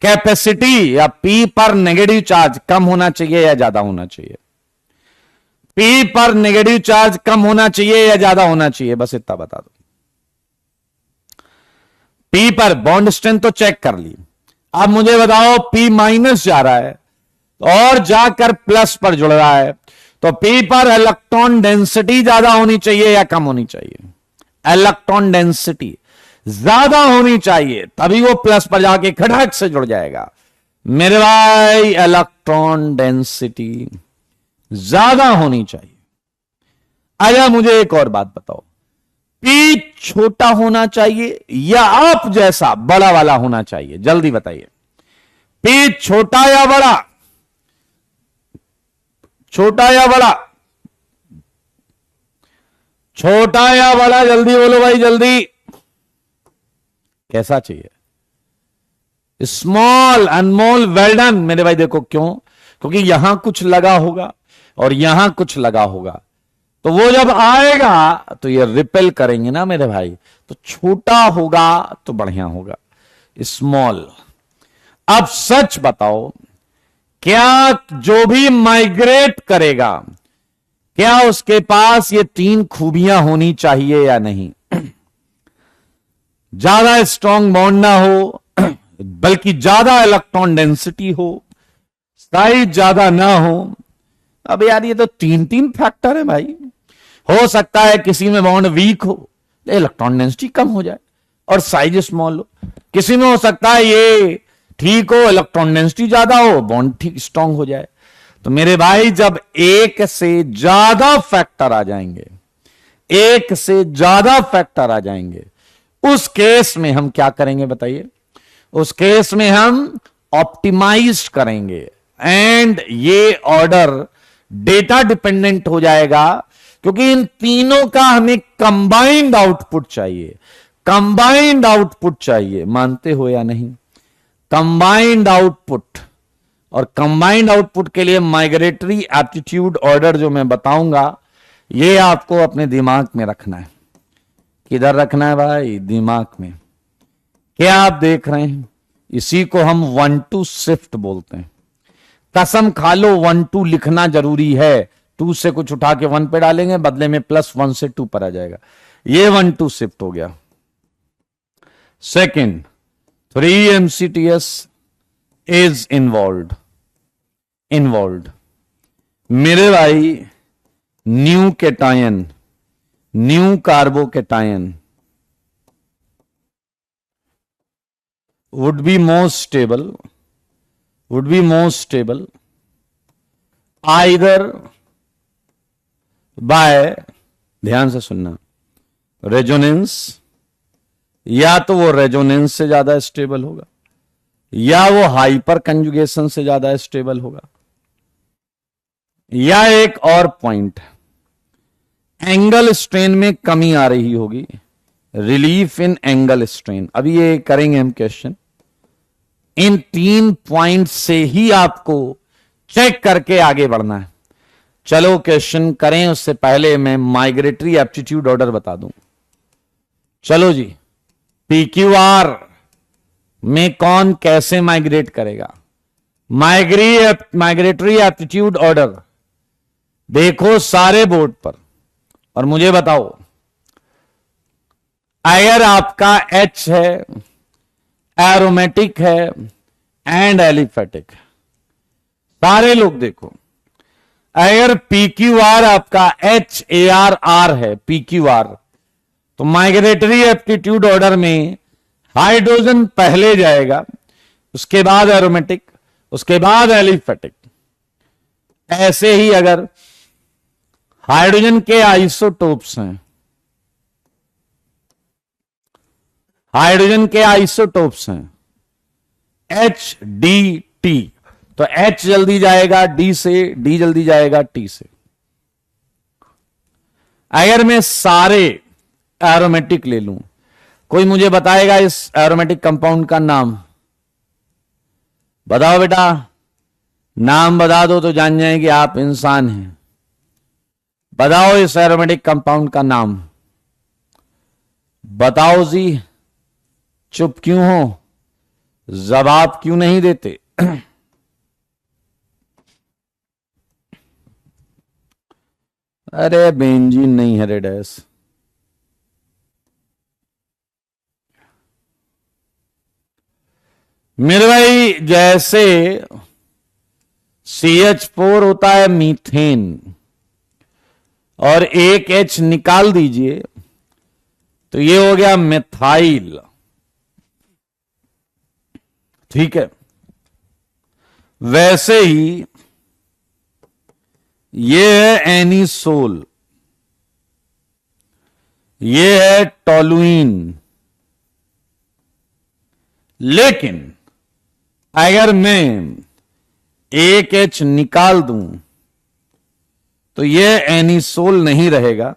S1: कैपेसिटी या पी पर नेगेटिव चार्ज कम होना चाहिए या ज्यादा होना चाहिए? पी पर नेगेटिव चार्ज कम होना चाहिए या ज्यादा होना चाहिए? बस इतना बता दो। पी पर बॉन्ड स्ट्रेंथ तो चेक कर ली, अब मुझे बताओ पी माइनस जा रहा है और जाकर प्लस पर जुड़ रहा है, तो पी पर इलेक्ट्रॉन डेंसिटी ज्यादा होनी चाहिए या कम होनी चाहिए? इलेक्ट्रॉन डेंसिटी ज्यादा होनी चाहिए, तभी वो प्लस पर जाके खटक से जुड़ जाएगा। मेरे भाई इलेक्ट्रॉन डेंसिटी ज्यादा होनी चाहिए। आया, मुझे एक और बात बताओ, पी छोटा होना चाहिए या आप जैसा बड़ा वाला होना चाहिए? जल्दी बताइए, पी छोटा या बड़ा? छोटा या बड़ा? छोटा या बड़ा? जल्दी बोलो भाई, जल्दी। कैसा चाहिए? स्मॉल, अनमोल, वेल डन। मेरे भाई देखो, क्यों? क्योंकि यहां कुछ लगा होगा और यहां कुछ लगा होगा, तो वो जब आएगा तो ये रिपेल करेंगे ना मेरे भाई, तो छोटा होगा तो बढ़िया होगा, स्मॉल। अब सच बताओ, क्या जो भी माइग्रेट करेगा, क्या उसके पास ये तीन खूबियां होनी चाहिए या नहीं? ज्यादा स्ट्रांग बॉन्ड ना हो, बल्कि ज्यादा इलेक्ट्रॉन डेंसिटी हो, साइज ज्यादा ना हो। अब यार ये तो तीन तीन फैक्टर है भाई। हो सकता है किसी में बॉन्ड वीक हो, इलेक्ट्रॉन डेंसिटी कम हो जाए और साइज स्मॉल हो। किसी में हो सकता है ये ठीक हो, इलेक्ट्रॉन डेंसिटी ज्यादा हो, बॉन्ड ठीक स्ट्रांग हो जाए। तो मेरे भाई जब एक से ज्यादा फैक्टर आ जाएंगे, एक से ज्यादा फैक्टर आ जाएंगे, उस केस में हम क्या करेंगे बताइए? उस केस में हम ऑप्टिमाइज करेंगे एंड ये ऑर्डर डेटा डिपेंडेंट हो जाएगा, क्योंकि इन तीनों का हमें कंबाइंड आउटपुट चाहिए। कंबाइंड आउटपुट चाहिए, मानते हो या नहीं? कंबाइंड आउटपुट, और कंबाइंड आउटपुट के लिए माइग्रेटरी एप्टीट्यूड ऑर्डर जो मैं बताऊंगा, ये आपको अपने दिमाग में रखना है। किधर रखना है भाई? दिमाग में। क्या आप देख रहे हैं? इसी को हम 1-2 शिफ्ट बोलते हैं। कसम खा लो 1-2 लिखना जरूरी है। 2 से कुछ उठा के 1 पे डालेंगे, बदले में +1 से 2 पर आ जाएगा। ये 1-2 शिफ्ट हो गया। Second, 3 MCTS is involve. मेरे भाई new cation, new carbocation would be more stable either by, ध्यान से सुनना, रेजोनेंस, या तो वो रेजोनेंस से ज्यादा स्टेबल होगा या वो हाइपर कंजुगेशन से ज्यादा स्टेबल होगा, या एक और पॉइंट, एंगल स्ट्रेन में कमी आ रही होगी, रिलीफ इन एंगल स्ट्रेन। अभी ये करेंगे हम क्वेश्चन। इन 3 पॉइंट से ही आपको चेक करके आगे बढ़ना है। चलो क्वेश्चन करें, उससे पहले मैं माइग्रेटरी एप्टीट्यूड ऑर्डर बता दूं। चलो जी, PQR में कौन कैसे माइग्रेट करेगा? माइग्रेटरी एप्टीट्यूड ऑर्डर देखो सारे बोर्ड पर, और मुझे बताओ, अगर आपका H है, एरोमेटिक है एंड एलिफेटिक, सारे लोग देखो, अगर PQR आपका HARR है, PQR, तो माइग्रेटरी एप्टीट्यूड ऑर्डर में हाइड्रोजन पहले जाएगा, उसके बाद एरोमेटिक, उसके बाद एलिफेटिक। ऐसे ही अगर हाइड्रोजन के आइसोटोप्स हैं, हाइड्रोजन के आइसोटोप्स हैं HDT, तो H जल्दी जाएगा D से, D जल्दी जाएगा T से। अगर मैं सारे एरोमेटिक ले लूं, कोई मुझे बताएगा इस एरोमेटिक कंपाउंड का नाम? बताओ बेटा, नाम बता दो तो जान जाएंगे आप इंसान हैं। बताओ इस एरोमेटिक कंपाउंड का नाम, बताओ जी। चुप क्यों हो, जवाब क्यों नहीं देते? अरे बेंजीन नहीं है रेडस। मेरे भाई, जैसे CH4 होता है मीथेन, और एक H निकाल दीजिए तो ये हो गया मिथाइल, ठीक है। वैसे ही ये है एनिसोल, ये है टोलुइन। लेकिन अगर मैं एक H निकाल दूं तो ये एनिसोल नहीं रहेगा,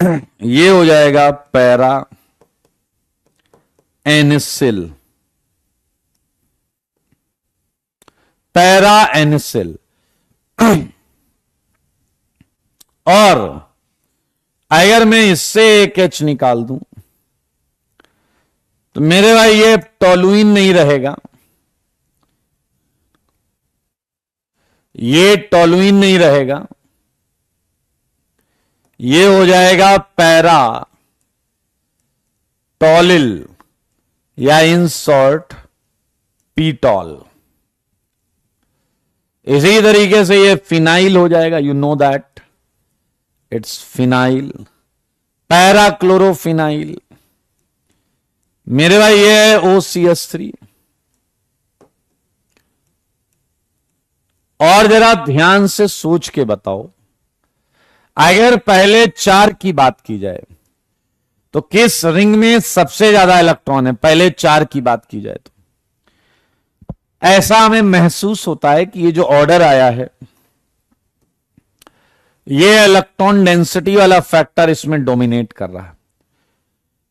S1: ये हो जाएगा पैरा एनिसिल, पैरा एनिसिल। और अगर मैं इससे एक H निकाल दूं तो मेरे भाई ये टोलुइन नहीं रहेगा, ये टोलुइन नहीं रहेगा, ये हो जाएगा पैरा टॉलिल, या इन शॉर्ट पीटॉल। इसी तरीके से ये फिनाइल हो जाएगा, you know that it's phenyl, para chlorophenyl. मेरे भाई ये है OCH3। और जरा ध्यान से सोच के बताओ, अगर पहले 4 की बात की जाए तो किस रिंग में सबसे ज्यादा इलेक्ट्रॉन है? पहले 4 की बात की जाए तो ऐसा हमें महसूस होता है कि ये जो ऑर्डर आया है, ये इलेक्ट्रॉन डेंसिटी वाला फैक्टर इसमें डोमिनेट कर रहा है।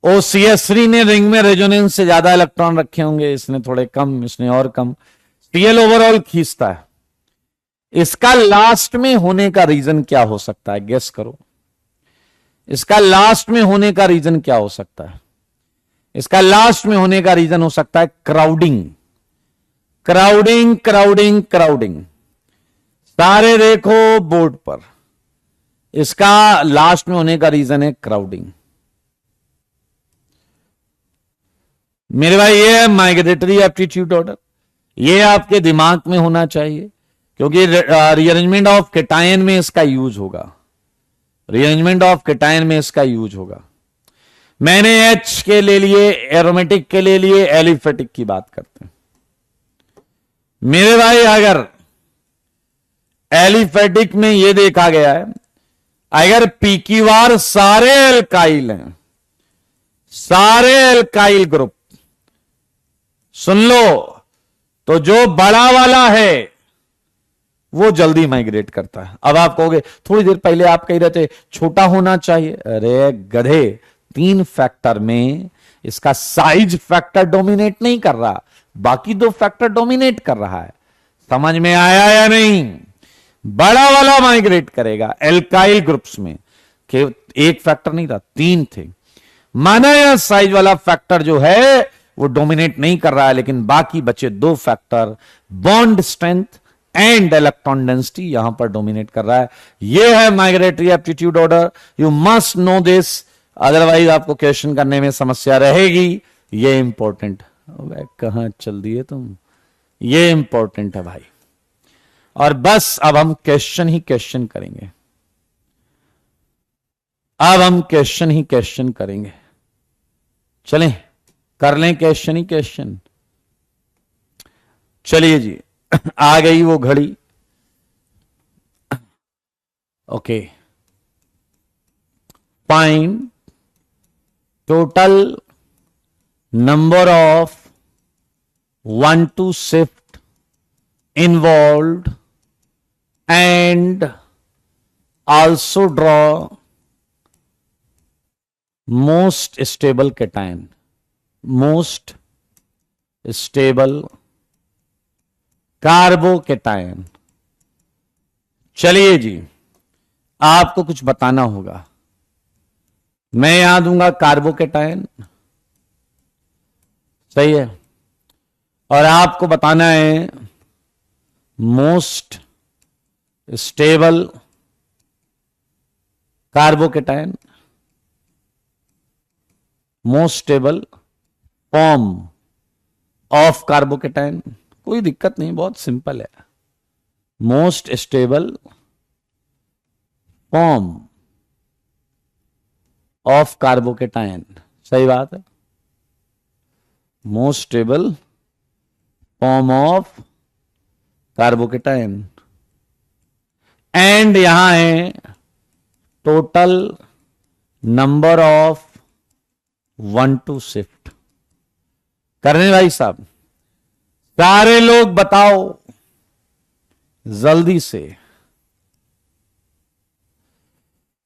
S1: OCH3 ने रिंग में रेजोनेंस से ज्यादा इलेक्ट्रॉन रखे होंगे, इसने थोड़े कम, इसने और कम। Cl ओवरऑल खींचता है। इसका लास्ट में होने का रीजन क्या हो सकता है? गेस करो, इसका लास्ट में होने का रीजन क्या हो सकता है? इसका लास्ट में होने का रीजन हो सकता है क्राउडिंग, क्राउडिंग, क्राउडिंग, क्राउडिंग। सारे देखो बोर्ड पर, इसका लास्ट में होने का रीजन है क्राउडिंग। मेरे भाई ये है माइग्रेटरी एप्टीट्यूड ऑर्डर, ये आपके दिमाग में होना चाहिए, क्योंकि रीअरेंजमेंट ऑफ केटायन में इसका यूज होगा, रीअरेंजमेंट ऑफ केटायन में इसका यूज होगा। मैंने H के ले लिए, एरोमेटिक के ले लिए, एलिफेटिक की बात करते हैं। मेरे भाई अगर एलिफेटिक में यह देखा गया है, अगर पीक्यूआर सारे एल्काइल हैं, सारे एल्काइल ग्रुप, सुन लो, तो जो बड़ा वाला है वो जल्दी माइग्रेट करता है। अब आप कहोगे थोड़ी देर पहले आप कह रहे थे छोटा होना चाहिए। अरे गधे, 3 फैक्टर में इसका साइज फैक्टर डोमिनेट नहीं कर रहा, बाकी 2 फैक्टर डोमिनेट कर रहा है। समझ में आया या नहीं? बड़ा वाला माइग्रेट करेगा एल्काइल ग्रुप्स में, कि 1 फैक्टर नहीं था, 3 थे। माना यह साइज वाला फैक्टर जो है वो डोमिनेट नहीं कर रहा है, लेकिन बाकी बचे 2 factor, bond strength and electron density, यहां पर डोमिनेट कर रहा है। यह है migratory aptitude order. You must know this, otherwise आपको क्वेश्चन करने में समस्या रहेगी। ये इंपॉर्टेंट, कहां चल दिए तुम, ये इंपॉर्टेंट है भाई। और बस अब हम क्वेश्चन ही क्वेश्चन करेंगे, अब हम क्वेश्चन ही क्वेश्चन करेंगे। चलें कर लें क्वेश्चन ही क्वेश्चन। चलिए जी, आ गई वो घड़ी। Okay, find total number of 1,2 shift involved and also draw most stable cation, most stable carbocation. चलिए जी, आपको कुछ बताना होगा। मैं यहां दूंगा कार्बोकेटायन, सही है, और आपको बताना है most stable carbocation, most stable form of carbocation. कोई दिक्कत नहीं, बहुत सिंपल है। Most stable form of carbocation, सही बात है। Most stable form of carbocation and यहां है टोटल नंबर ऑफ 1,2 शिफ्ट। करने भाई साहब, सारे लोग बताओ जल्दी से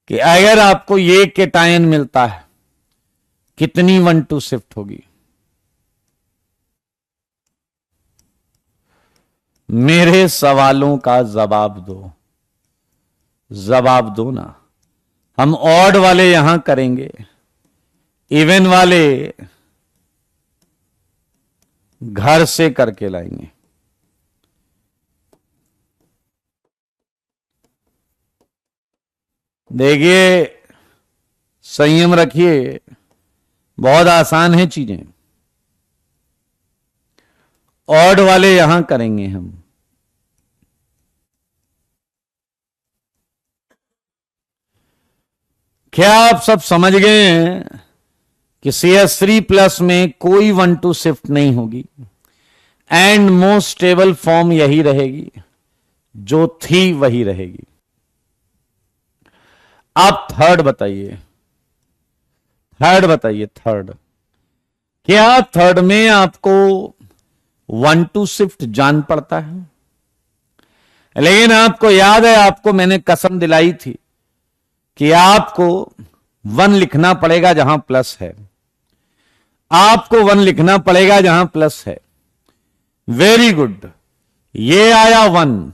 S1: कि अगर आपको ये केटायन मिलता है कितनी 1,2 शिफ्ट होगी। मेरे सवालों का जवाब दो, जवाब दो ना। हम ऑड वाले यहां करेंगे, इवन वाले घर से करके लाएंगे। देखिए, संयम रखिए, बहुत आसान है चीजें। ऑड वाले यहां करेंगे हम। क्या आप सब समझ गए हैं कि CH3+ में कोई 1,2 शिफ्ट नहीं होगी एंड मोस्ट स्टेबल फॉर्म यही रहेगी, जो थी वही रहेगी। आप थर्ड बताइए, थर्ड बताइए, थर्ड। क्या थर्ड में आपको 1,2 शिफ्ट जान पड़ता है? लेकिन आपको याद है, आपको मैंने कसम दिलाई थी कि आपको 1 लिखना पड़ेगा जहां प्लस है, आपको 1 लिखना पड़ेगा जहां प्लस है। वेरी गुड, ये आया 1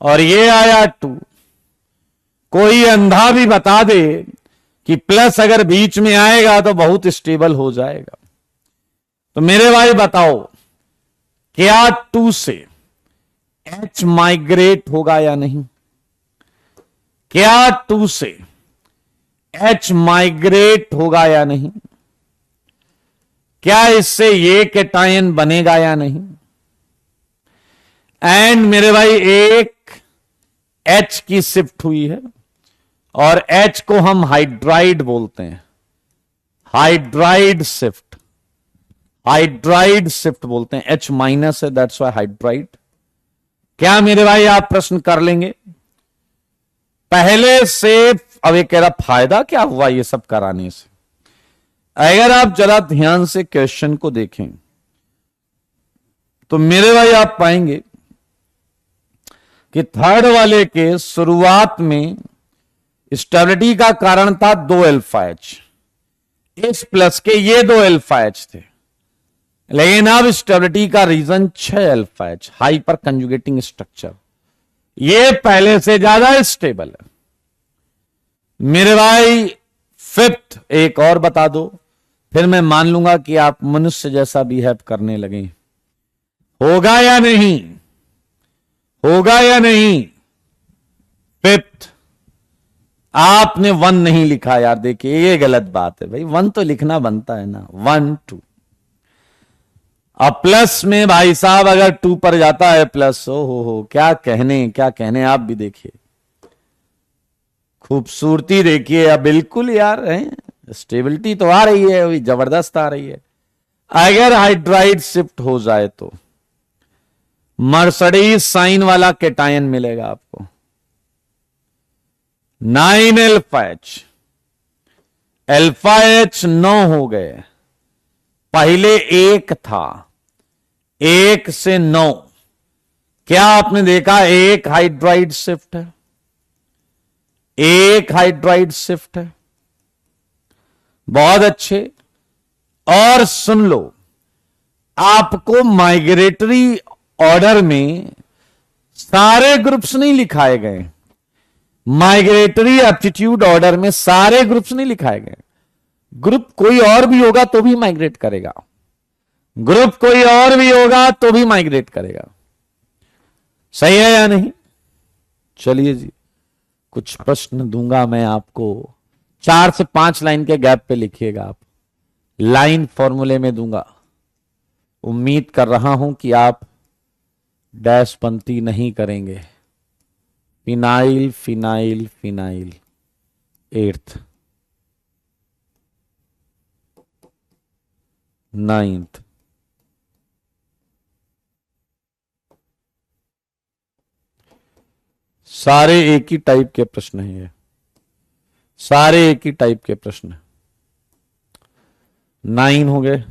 S1: और ये आया 2। कोई अंधा भी बता दे कि प्लस अगर बीच में आएगा तो बहुत स्टेबल हो जाएगा। तो मेरे भाई बताओ, क्या 2 से H माइग्रेट होगा या नहीं? क्या 2 से H माइग्रेट होगा या नहीं? क्या इससे ये केटायन बनेगा या नहीं? एंड मेरे भाई, एक H की शिफ्ट हुई है और H को हम हाइड्राइड बोलते हैं, हाइड्राइड शिफ्ट, हाइड्राइड शिफ्ट बोलते हैं। H माइनस है, दैट्स वाई हाइड्राइड। क्या मेरे भाई आप प्रश्न कर लेंगे पहले से? अब ये कह रहा फायदा क्या हुआ ये सब कराने से? अगर आप जरा ध्यान से क्वेश्चन को देखें तो मेरे भाई आप पाएंगे कि थर्ड वाले के शुरुआत में स्टेबिलिटी का कारण था 2 अल्फा H, इस प्लस के ये 2 अल्फा H थे। लेकिन अब स्टेबिलिटी का reason 6 alpha H, hyper conjugating structure, ये पहले से ज्यादा स्टेबल है। मेरे भाई फिफ्थ एक और बता दो, फिर मैं मान लूंगा कि आप मनुष्य जैसा बिहेव करने लगे। होगा या नहीं? होगा या नहीं? फिफ्थ, आपने 1 नहीं लिखा यार। देखिए, ये गलत बात है भाई, 1 तो लिखना बनता है ना। 1 2, अब प्लस में भाई साहब अगर 2 पर जाता है प्लस, हो क्या कहने, क्या कहने। आप भी देखिए, खूबसूरती देखिए। अब बिल्कुल यार स्टेबिलिटी तो आ रही है, जबरदस्त आ रही है। अगर हाइड्राइड शिफ्ट हो जाए तो मर्सिडीज साइन वाला केटायन मिलेगा आपको। 9 अल्फा H अल्फा एच 9 हो गए, पहले 1 था, 1 से 9। क्या आपने देखा? एक हाइड्राइड शिफ्ट है, एक हाइड्राइड शिफ्ट है। बहुत अच्छे। और सुन लो, आपको माइग्रेटरी ऑर्डर में सारे ग्रुप्स नहीं लिखाए गए, माइग्रेटरी एप्टीट्यूड ऑर्डर में सारे ग्रुप्स नहीं लिखाए गए। ग्रुप कोई और भी होगा तो भी माइग्रेट करेगा, ग्रुप कोई और भी होगा तो भी माइग्रेट करेगा। सही है या नहीं? चलिए जी, कुछ प्रश्न दूंगा मैं आपको, 4 से 5 लाइन के गैप पे लिखिएगा आप, लाइन फॉर्मूले में दूंगा। उम्मीद कर रहा हूं कि आप डैश पंक्ति नहीं करेंगे। Phenyl phenyl phenyl, 8th 9th, सारे एक ही टाइप के प्रश्न हैं ये, सारे एक ही टाइप के प्रश्न। 9 हो गए,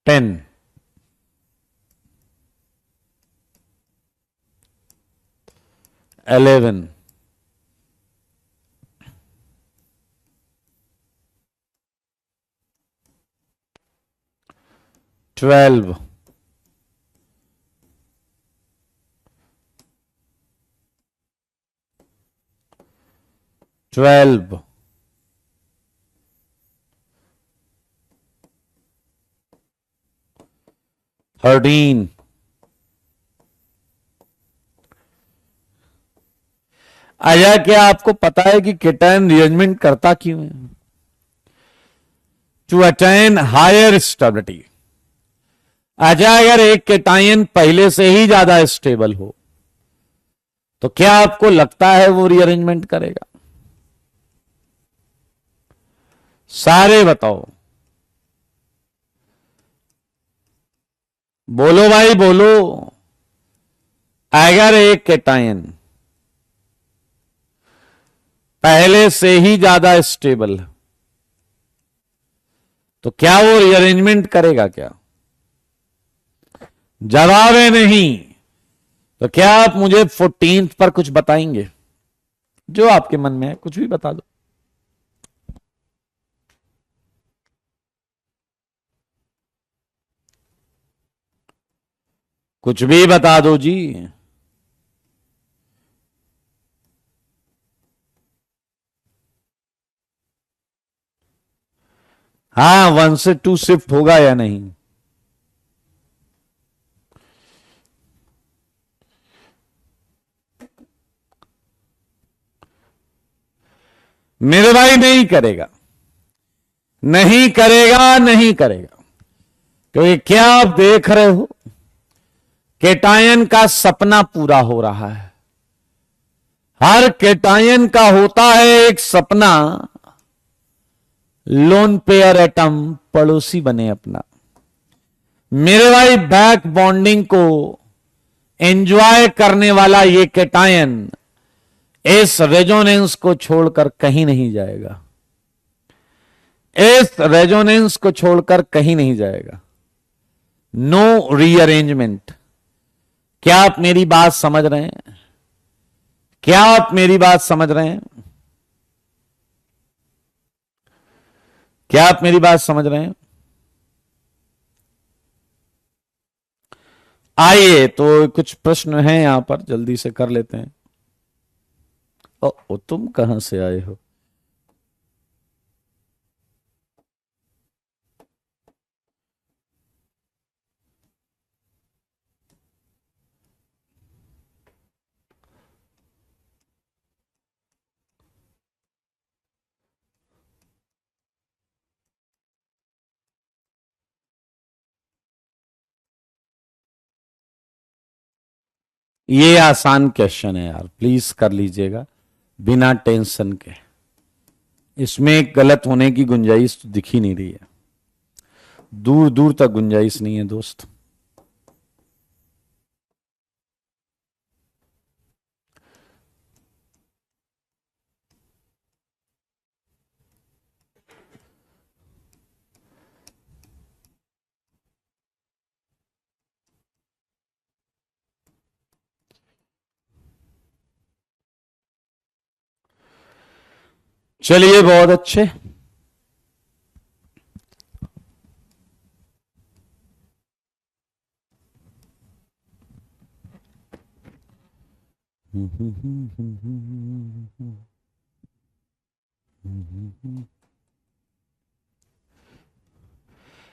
S1: 10, 11, 12, 12, 13। आया, क्या आपको पता है कि केटायन रिअरेंजमेंट करता क्यों है? To attain higher stability. अच्छा, अगर एक केटायन पहले से ही ज्यादा स्टेबल हो तो क्या आपको लगता है वो रीअरेंजमेंट करेगा? सारे बताओ, बोलो भाई बोलो। अगर एक केटायन पहले से ही ज्यादा स्टेबल है तो क्या वो रीअरेंजमेंट करेगा? क्या जवाब है नहीं। तो क्या आप मुझे 14th पर कुछ बताएंगे? जो आपके मन में है कुछ भी बता दो। कुछ भी बता दो जी। हाँ, 1 से 2 शिफ्ट होगा या नहीं? मेरे भाई नहीं करेगा, नहीं करेगा, नहीं करेगा। क्योंकि क्या आप देख रहे हो, केटायन का सपना पूरा हो रहा है। हर केटायन का होता है एक सपना, लोन पेयर एटम पड़ोसी बने अपना। मेरे भाई, बैक बॉन्डिंग को एंजॉय करने वाला ये केटायन इस रेजोनेंस को छोड़कर कहीं नहीं जाएगा, इस रेजोनेंस को छोड़कर कहीं नहीं जाएगा। No rearrangement. क्या आप मेरी बात समझ रहे हैं? क्या आप मेरी बात समझ रहे हैं? क्या आप मेरी बात समझ रहे हैं? आइए, तो कुछ प्रश्न हैं यहां पर, जल्दी से कर लेते हैं। ओ, तुम कहां से आए हो? ये आसान क्वेश्चन है यार, प्लीज कर लीजिएगा बिना टेंशन के। इसमें गलत होने की गुंजाइश तो दिख ही नहीं रही है, दूर दूर तक गुंजाइश नहीं है दोस्त। चलिए, बहुत अच्छे।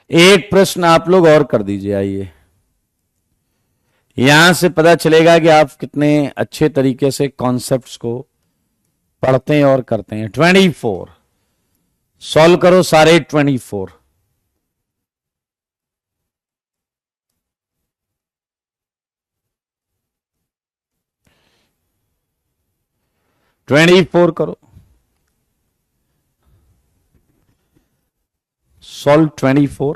S1: एक प्रश्न आप लोग और कर दीजिए। आइए, यहां से पता चलेगा कि आप कितने अच्छे तरीके से कॉन्सेप्ट्स को पढ़ते हैं और करते हैं। 24 सॉल्व करो सारे 24। 24 करो, सॉल्व 24।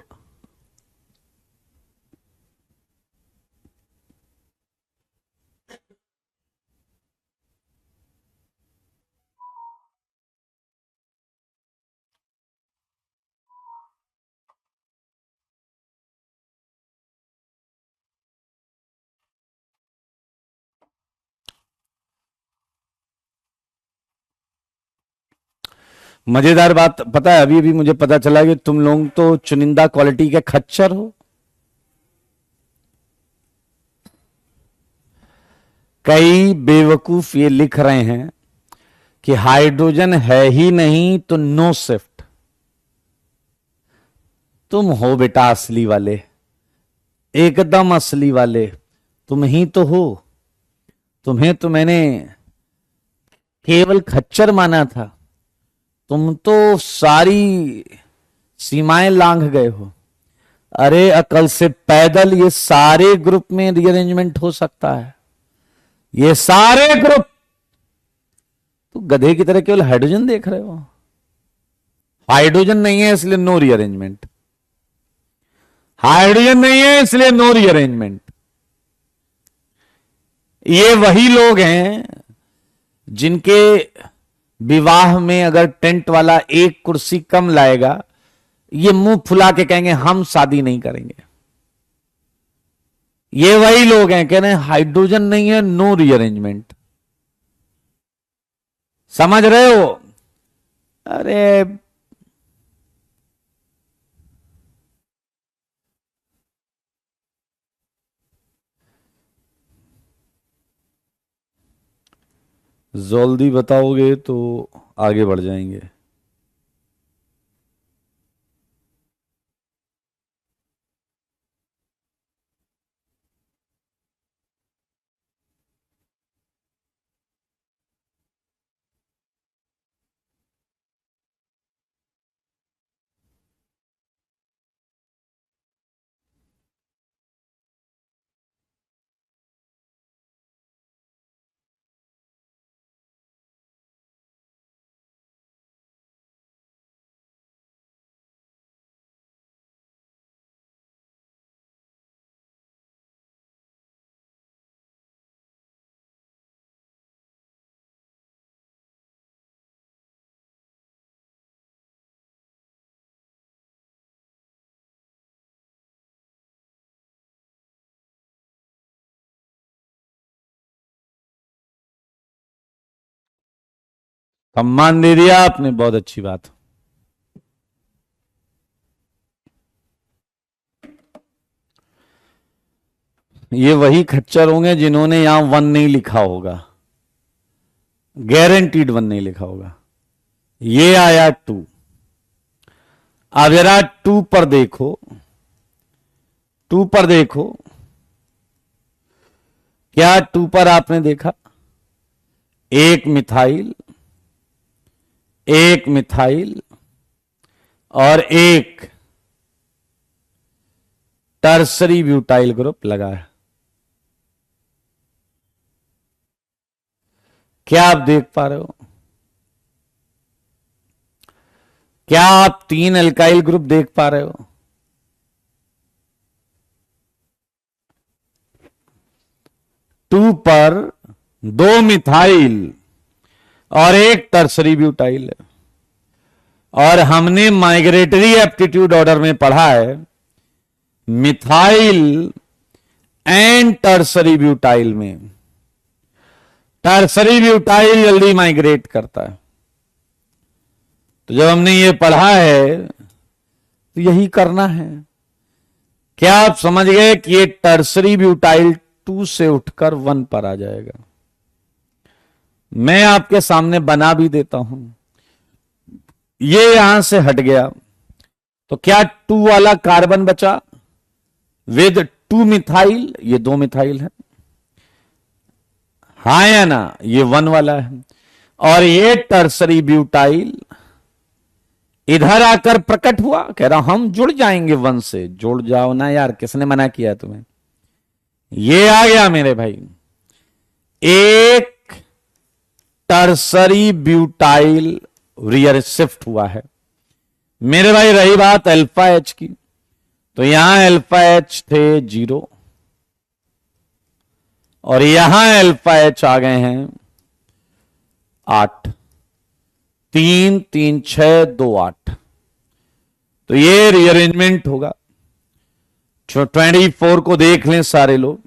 S1: मजेदार बात पता है, अभी अभी मुझे पता चला कि तुम लोग तो चुनिंदा क्वालिटी के खच्चर हो। कई बेवकूफ ये लिख रहे हैं कि हाइड्रोजन है ही नहीं तो नो शिफ्ट। तुम हो बेटा असली वाले, एकदम असली वाले तुम ही तो हो। तुम्हें तो मैंने केवल खच्चर माना था, तुम तो सारी सीमाएं लांघ गए हो। अरे अकल से पैदल ये सारे ग्रुप में रीअरेंजमेंट हो सकता है, ये सारे ग्रुप। तो गधे की तरह केवल हाइड्रोजन देख रहे हो। हाइड्रोजन नहीं है इसलिए नो रीअरेंजमेंट, हाइड्रोजन नहीं है इसलिए नो रीअरेंजमेंट। ये वही लोग हैं जिनके विवाह में अगर टेंट वाला एक कुर्सी कम लाएगा, ये मुंह फुला के कहेंगे हम शादी नहीं करेंगे। ये वही लोग हैं कह रहे हैं हाइड्रोजन नहीं है, नो रीअरेंजमेंट। समझ रहे हो? अरे जल्दी बताओगे तो आगे बढ़ जाएंगे। सम्मान दे दिया आपने, बहुत अच्छी बात। ये वही खच्चर होंगे जिन्होंने यहां 1 नहीं लिखा होगा, गारंटीड 1 नहीं लिखा होगा। ये आया 2। अब जरा 2 पर देखो, 2 पर देखो, क्या 2 पर आपने देखा? एक मिथाइल, एक मिथाइल और एक टर्सरी ब्यूटाइल ग्रुप लगा है। क्या आप देख पा रहे हो? क्या आप 3 एल्काइल ग्रुप देख पा रहे हो? टू पर 2 मिथाइल और एक टर्सरी ब्यूटाइल है। और हमने माइग्रेटरी एप्टीट्यूड ऑर्डर में पढ़ा है मिथाइल एंड टर्सरी ब्यूटाइल में टर्सरी ब्यूटाइल जल्दी माइग्रेट करता है। तो जब हमने ये पढ़ा है तो यही करना है। क्या आप समझ गए कि ये टर्सरी ब्यूटाइल 2 से उठकर 1 पर आ जाएगा? मैं आपके सामने बना भी देता हूं। ये यहां से हट गया तो क्या 2 वाला कार्बन बचा विद 2 मिथाइल, ये 2 मिथाइल है, हा या ना? ये 1 वाला है। और ये टर्सरी ब्यूटाइल इधर आकर प्रकट हुआ, कह रहा हम जुड़ जाएंगे 1 से। जुड़ जाओ ना यार, किसने मना किया तुम्हें? ये आ गया मेरे भाई, एक टर्सरी ब्यूटाइल रियर शिफ्ट हुआ है मेरे भाई। रही बात अल्फा एच की, तो यहां अल्फा एच थे 0 और यहां अल्फा एच आ गए हैं 8, 3 3 6 2 8। तो ये रीअरेंजमेंट होगा। 24 को देख लें सारे लोग।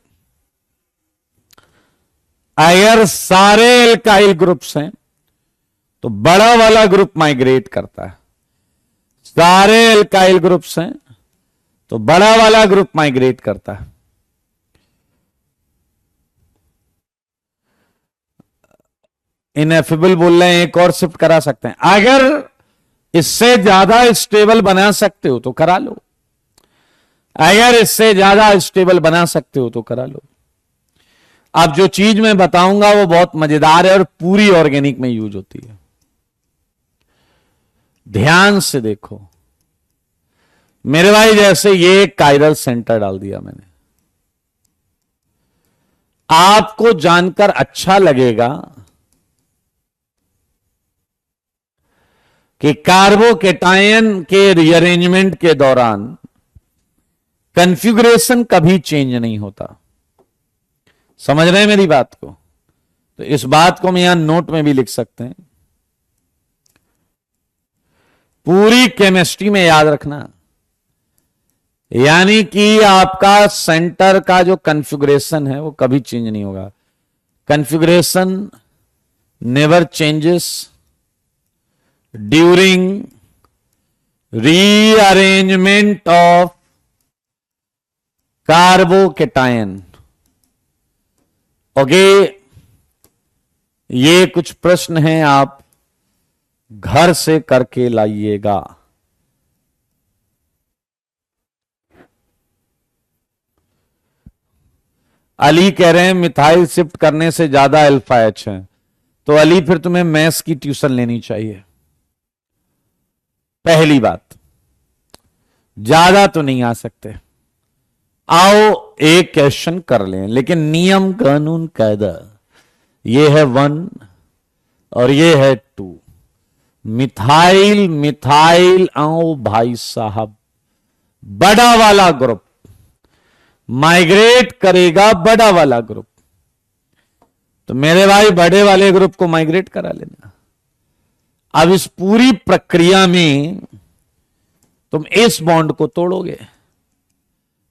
S1: अगर सारे एल्काइल ग्रुप्स हैं तो बड़ा वाला ग्रुप माइग्रेट करता है। सारे एल्काइल ग्रुप्स हैं तो बड़ा वाला ग्रुप माइग्रेट करता है। इनएफिबल बोल रहे हैं, एक और शिफ्ट करा सकते हैं। अगर इससे ज्यादा स्टेबल बना सकते हो तो करा लो। अगर इससे ज्यादा स्टेबल बना सकते हो तो करा लो। अब जो चीज मैं बताऊंगा वो बहुत मजेदार है और पूरी ऑर्गेनिक में यूज होती है। ध्यान से देखो मेरे भाई, जैसे ये कायरल सेंटर डाल दिया मैंने, आपको जानकर अच्छा लगेगा कि कार्बोकेटायन के रीअरेंजमेंट के दौरान कॉन्फ़िगरेशन कभी चेंज नहीं होता। समझ रहे हैं मेरी बात को? तो इस बात को हम यहां नोट में भी लिख सकते हैं। पूरी केमिस्ट्री में याद रखना, यानी कि आपका सेंटर का जो कॉन्फ़िगरेशन है वो कभी चेंज नहीं होगा। Configuration never changes during rearrangement of carbocation. Okay, ये कुछ प्रश्न हैं, आप घर से करके लाइएगा। अली कह रहे हैं मिथाइल शिफ्ट करने से ज्यादा अल्फा एच है, तो अली फिर तुम्हें मैथ्स की ट्यूशन लेनी चाहिए। पहली बात, ज्यादा तो नहीं आ सकते। आओ एक क्वेश्चन कर लें, लेकिन नियम कानून कायदा ये है 1 और ये है 2। मिथाइल मिथाइल आओ भाई साहब, बड़ा वाला ग्रुप माइग्रेट करेगा, बड़ा वाला ग्रुप। तो मेरे भाई बड़े वाले ग्रुप को माइग्रेट करा लेना। अब इस पूरी प्रक्रिया में तुम इस बॉन्ड को तोड़ोगे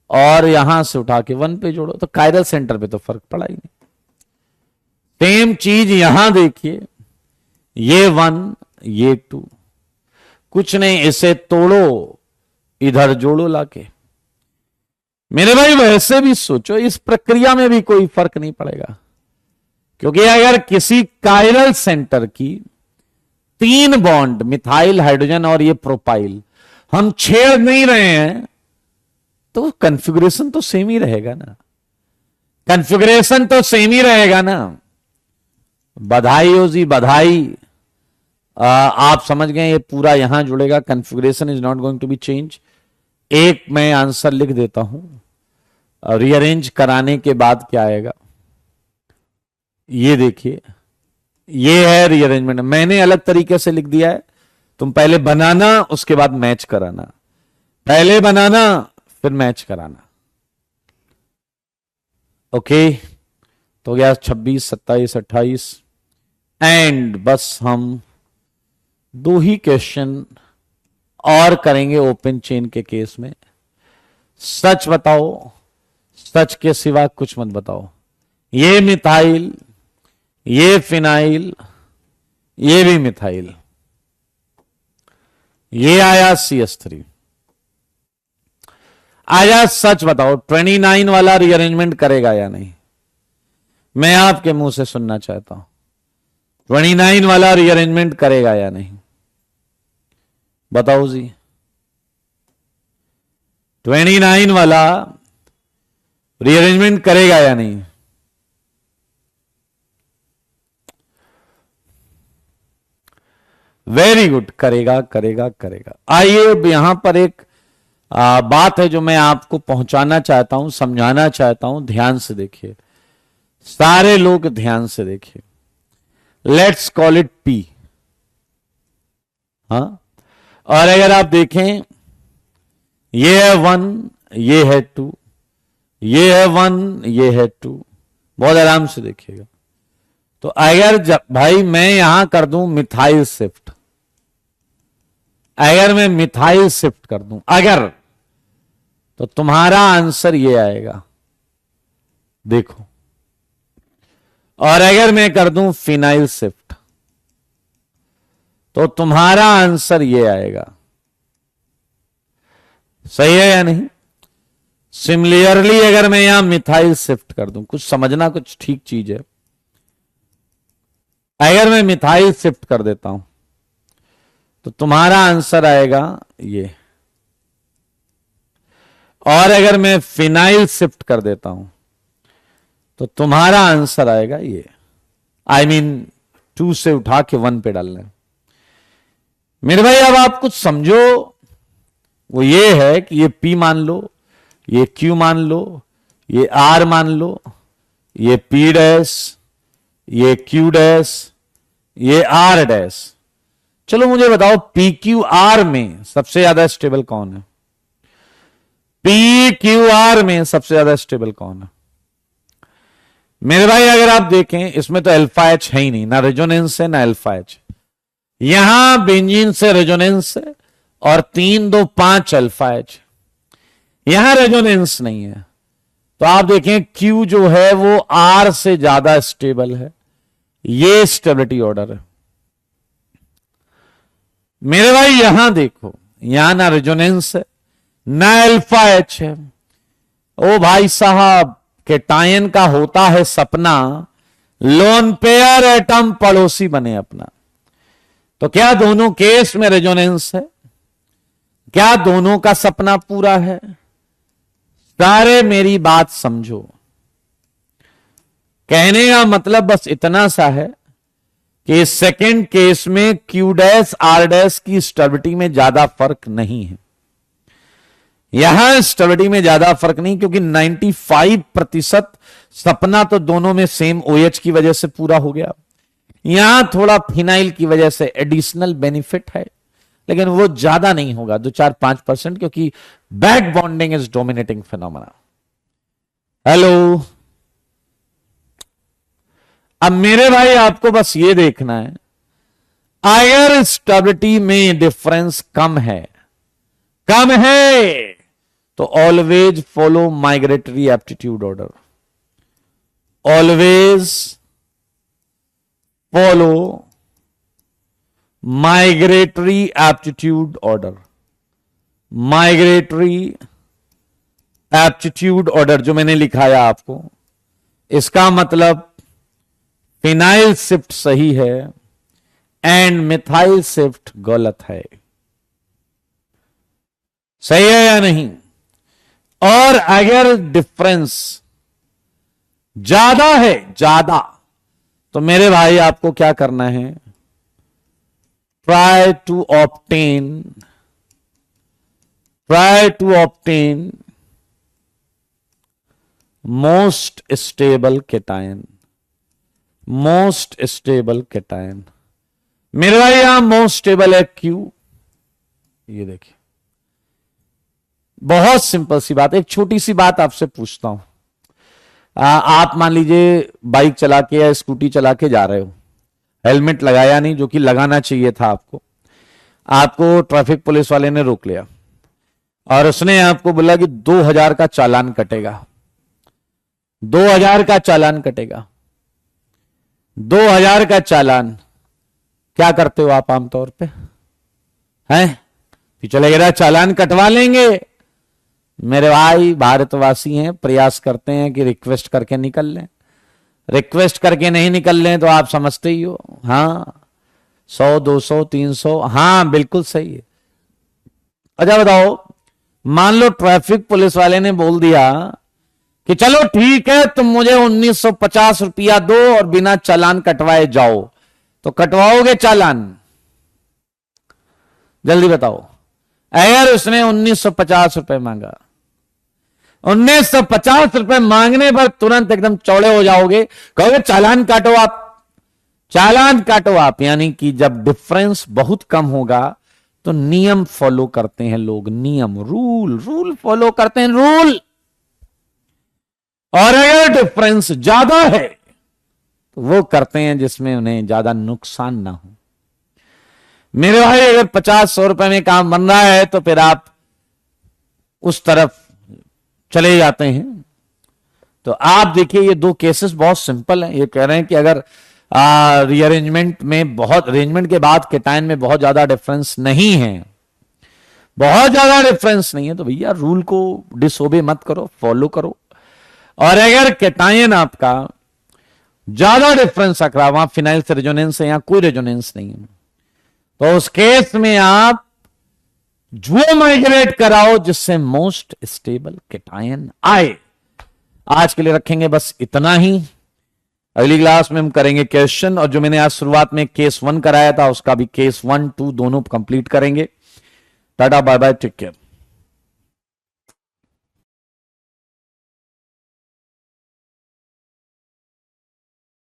S1: और यहां से उठा के 1 पे जोड़ो, तो कायरल सेंटर पे तो फर्क पड़ा ही नहीं। सेम चीज यहां देखिए, ये 1 ये 2, कुछ नहीं, इसे तोड़ो इधर जोड़ो लाके। मेरे भाई वैसे भी सोचो, इस प्रक्रिया में भी कोई फर्क नहीं पड़ेगा, क्योंकि अगर किसी कायरल सेंटर की 3 बॉन्ड मिथाइल हाइड्रोजन और ये प्रोपाइल हम छेड़ नहीं रहे हैं तो कॉन्फ़िगरेशन तो सेम ही रहेगा ना। कॉन्फ़िगरेशन तो सेम ही रहेगा ना। बधाई हो जी, बधाई। आप समझ गए, ये पूरा यहां जुड़ेगा। Configuration is not going to be change. एक मैं आंसर लिख देता हूं, रीअरेंज कराने के बाद क्या आएगा ये देखिए। ये है रीअरेंजमेंट, मैंने अलग तरीके से लिख दिया है। तुम पहले बनाना, उसके बाद मैच कराना। पहले बनाना फिर मैच कराना। ओके, तो गया 26 27 28 एंड बस हम 2 ही क्वेश्चन और करेंगे ओपन चेन के केस में। सच बताओ, सच के सिवा कुछ मत बताओ। ये मिथाइल, ये फिनाइल, ये भी मिथाइल, ये आया CH3। आजा सच बताओ 29 वाला रीअरेंजमेंट करेगा या नहीं? मैं आपके मुंह से सुनना चाहता हूं, 29 वाला रीअरेंजमेंट करेगा या नहीं? बताओ जी। 29 वाला रीअरेंजमेंट करेगा या नहीं? वेरी गुड, करेगा करेगा करेगा। आइए अब यहां पर एक बात है जो मैं आपको पहुंचाना चाहता हूं, समझाना चाहता हूं। ध्यान से देखिए, सारे लोग ध्यान से देखिए। Let's call it P। हाँ, और अगर आप देखें, ये है 1, ये है 2, ये है 1, ये है 2। बहुत आराम से देखिएगा। तो अगर भाई मैं यहां कर दूं मिथाइल शिफ्ट, अगर मैं मिथाइल शिफ्ट कर दूं, अगर, तो तुम्हारा आंसर ये आएगा, देखो। और अगर मैं कर दूं फिनाइल शिफ्ट, तो तुम्हारा आंसर ये आएगा। सही है या नहीं? सिमिलरली अगर मैं यहां मिथाइल शिफ्ट कर दूं, कुछ समझना, कुछ ठीक चीज है। अगर मैं मिथाइल शिफ्ट कर देता हूं, तो तुम्हारा आंसर आएगा ये। और अगर मैं फिनाइल शिफ्ट कर देता हूं, तो तुम्हारा आंसर आएगा ये। आई मीन 2 से उठा के 1 पे डालना है। मेरे भाई अब आप कुछ समझो, वो ये है कि ये P मान लो, ये Q मान लो, ये R मान लो, ये P डैश, ये Q डैश, ये R डैश। चलो मुझे बताओ PQR में सबसे ज्यादा स्टेबल कौन है? PQR में सबसे ज्यादा स्टेबल कौन है? मेरे भाई अगर आप देखें, इसमें तो अल्फा H है ही नहीं, ना रेजोनेंस है ना अल्फा H। यहां बेंजीन से रेजोनेंस है और 3 2 5 अल्फा H। यहां रेजोनेंस नहीं है, तो आप देखें Q जो है वो R से ज्यादा स्टेबल है। ये स्टेबिलिटी ऑर्डर है। मेरे भाई यहां देखो, यहां ना रेजोनेंस है ना अल्फा H है। ओ भाई साहब, केटायन का होता है सपना, लोन पेयर एटम पड़ोसी बने अपना। तो क्या दोनों केस में रेजोनेंस है? क्या दोनों का सपना पूरा है? सारे मेरी बात समझो। कहने का मतलब बस इतना सा है कि सेकंड केस में Q डैश R डैश की स्टेबिलिटी में ज्यादा फर्क नहीं है। यहां स्टेबिलिटी में ज्यादा फर्क नहीं, क्योंकि 95% सपना तो दोनों में सेम OH की वजह से पूरा हो गया। यहां थोड़ा फिनाइल की वजह से एडिशनल बेनिफिट है, लेकिन वो ज्यादा नहीं होगा, 2-4-5%, क्योंकि back bonding is dominating phenomena. Hello, अब मेरे भाई आपको बस ये देखना है, अगर स्टेबिलिटी में डिफरेंस कम है तो always follow migratory aptitude order. Always follow migratory aptitude order. Migratory aptitude order जो मैंने लिखाया आपको, इसका मतलब फिनाइल शिफ्ट सही है एंड मिथाइल शिफ्ट गलत है। सही है या नहीं? और अगर डिफरेंस ज्यादा है, ज्यादा, तो मेरे भाई आपको क्या करना है? Try to obtain most stable cation. Most stable cation, मेरे भाई यहां मोस्ट स्टेबल है Q। ये देखिए, बहुत सिंपल सी बात। एक छोटी सी बात आपसे पूछता हूं, आप मान लीजिए बाइक चला के या स्कूटी चला के जा रहे हो, हेलमेट लगाया नहीं, जो कि लगाना चाहिए था आपको। आपको ट्रैफिक पुलिस वाले ने रोक लिया और उसने आपको बोला कि 2000 का चालान कटेगा। 2000 का चालान कटेगा। 2000 का चालान, क्या करते हो आप आमतौर पे? हैं? फ्यूचर वगैरह चालान कटवा लेंगे। मेरे भाई भारतवासी हैं, प्रयास करते हैं कि रिक्वेस्ट करके निकल लें। रिक्वेस्ट करके नहीं निकल लें तो आप समझते ही हो। हाँ 100 200 300, हाँ बिल्कुल सही है। अच्छा बताओ, मान लो ट्रैफिक पुलिस वाले ने बोल दिया कि चलो ठीक है तुम मुझे 1950 रुपया दो और बिना चालान कटवाए जाओ, तो कटवाओगे चालान? जल्दी बताओ। अगर उसने 1950 रुपए मांगा, 1950 रुपए मांगने पर तुरंत एकदम चौड़े हो जाओगे, कहोगे चालान काटो आप, चालान काटो आप। यानी कि जब डिफरेंस बहुत कम होगा तो नियम फॉलो करते हैं लोग, नियम, रूल फॉलो करते हैं, रूल। और अगर डिफरेंस ज्यादा है तो वो करते हैं जिसमें उन्हें ज्यादा नुकसान ना हो। मेरे भाई अगर 50-100 रुपए में काम बन रहा है तो फिर आप उस तरफ चले जाते हैं। तो आप देखिए ये दो केसेस बहुत सिंपल हैं। ये कह रहे हैं कि अगर रीअरेंजमेंट में अरेंजमेंट के बाद केटायन में बहुत ज्यादा डिफरेंस नहीं है, बहुत ज्यादा डिफरेंस नहीं है, तो भैया रूल को डिसओबे मत करो, फॉलो करो। और अगर केटायन आपका ज्यादा डिफरेंस रख रहा, वहां फिनाइल से रेजोनेंस है या कोई रेजोनेंस नहीं है, तो उस केस में आप जो माइग्रेट कराओ जिससे मोस्ट स्टेबल केटायन आए। आज के लिए रखेंगे बस इतना ही। अगली क्लास में हम करेंगे क्वेश्चन, और जो मैंने आज शुरुआत में केस 1 कराया था उसका भी केस 1 2 दोनों कंप्लीट करेंगे। Tata bye bye, take care.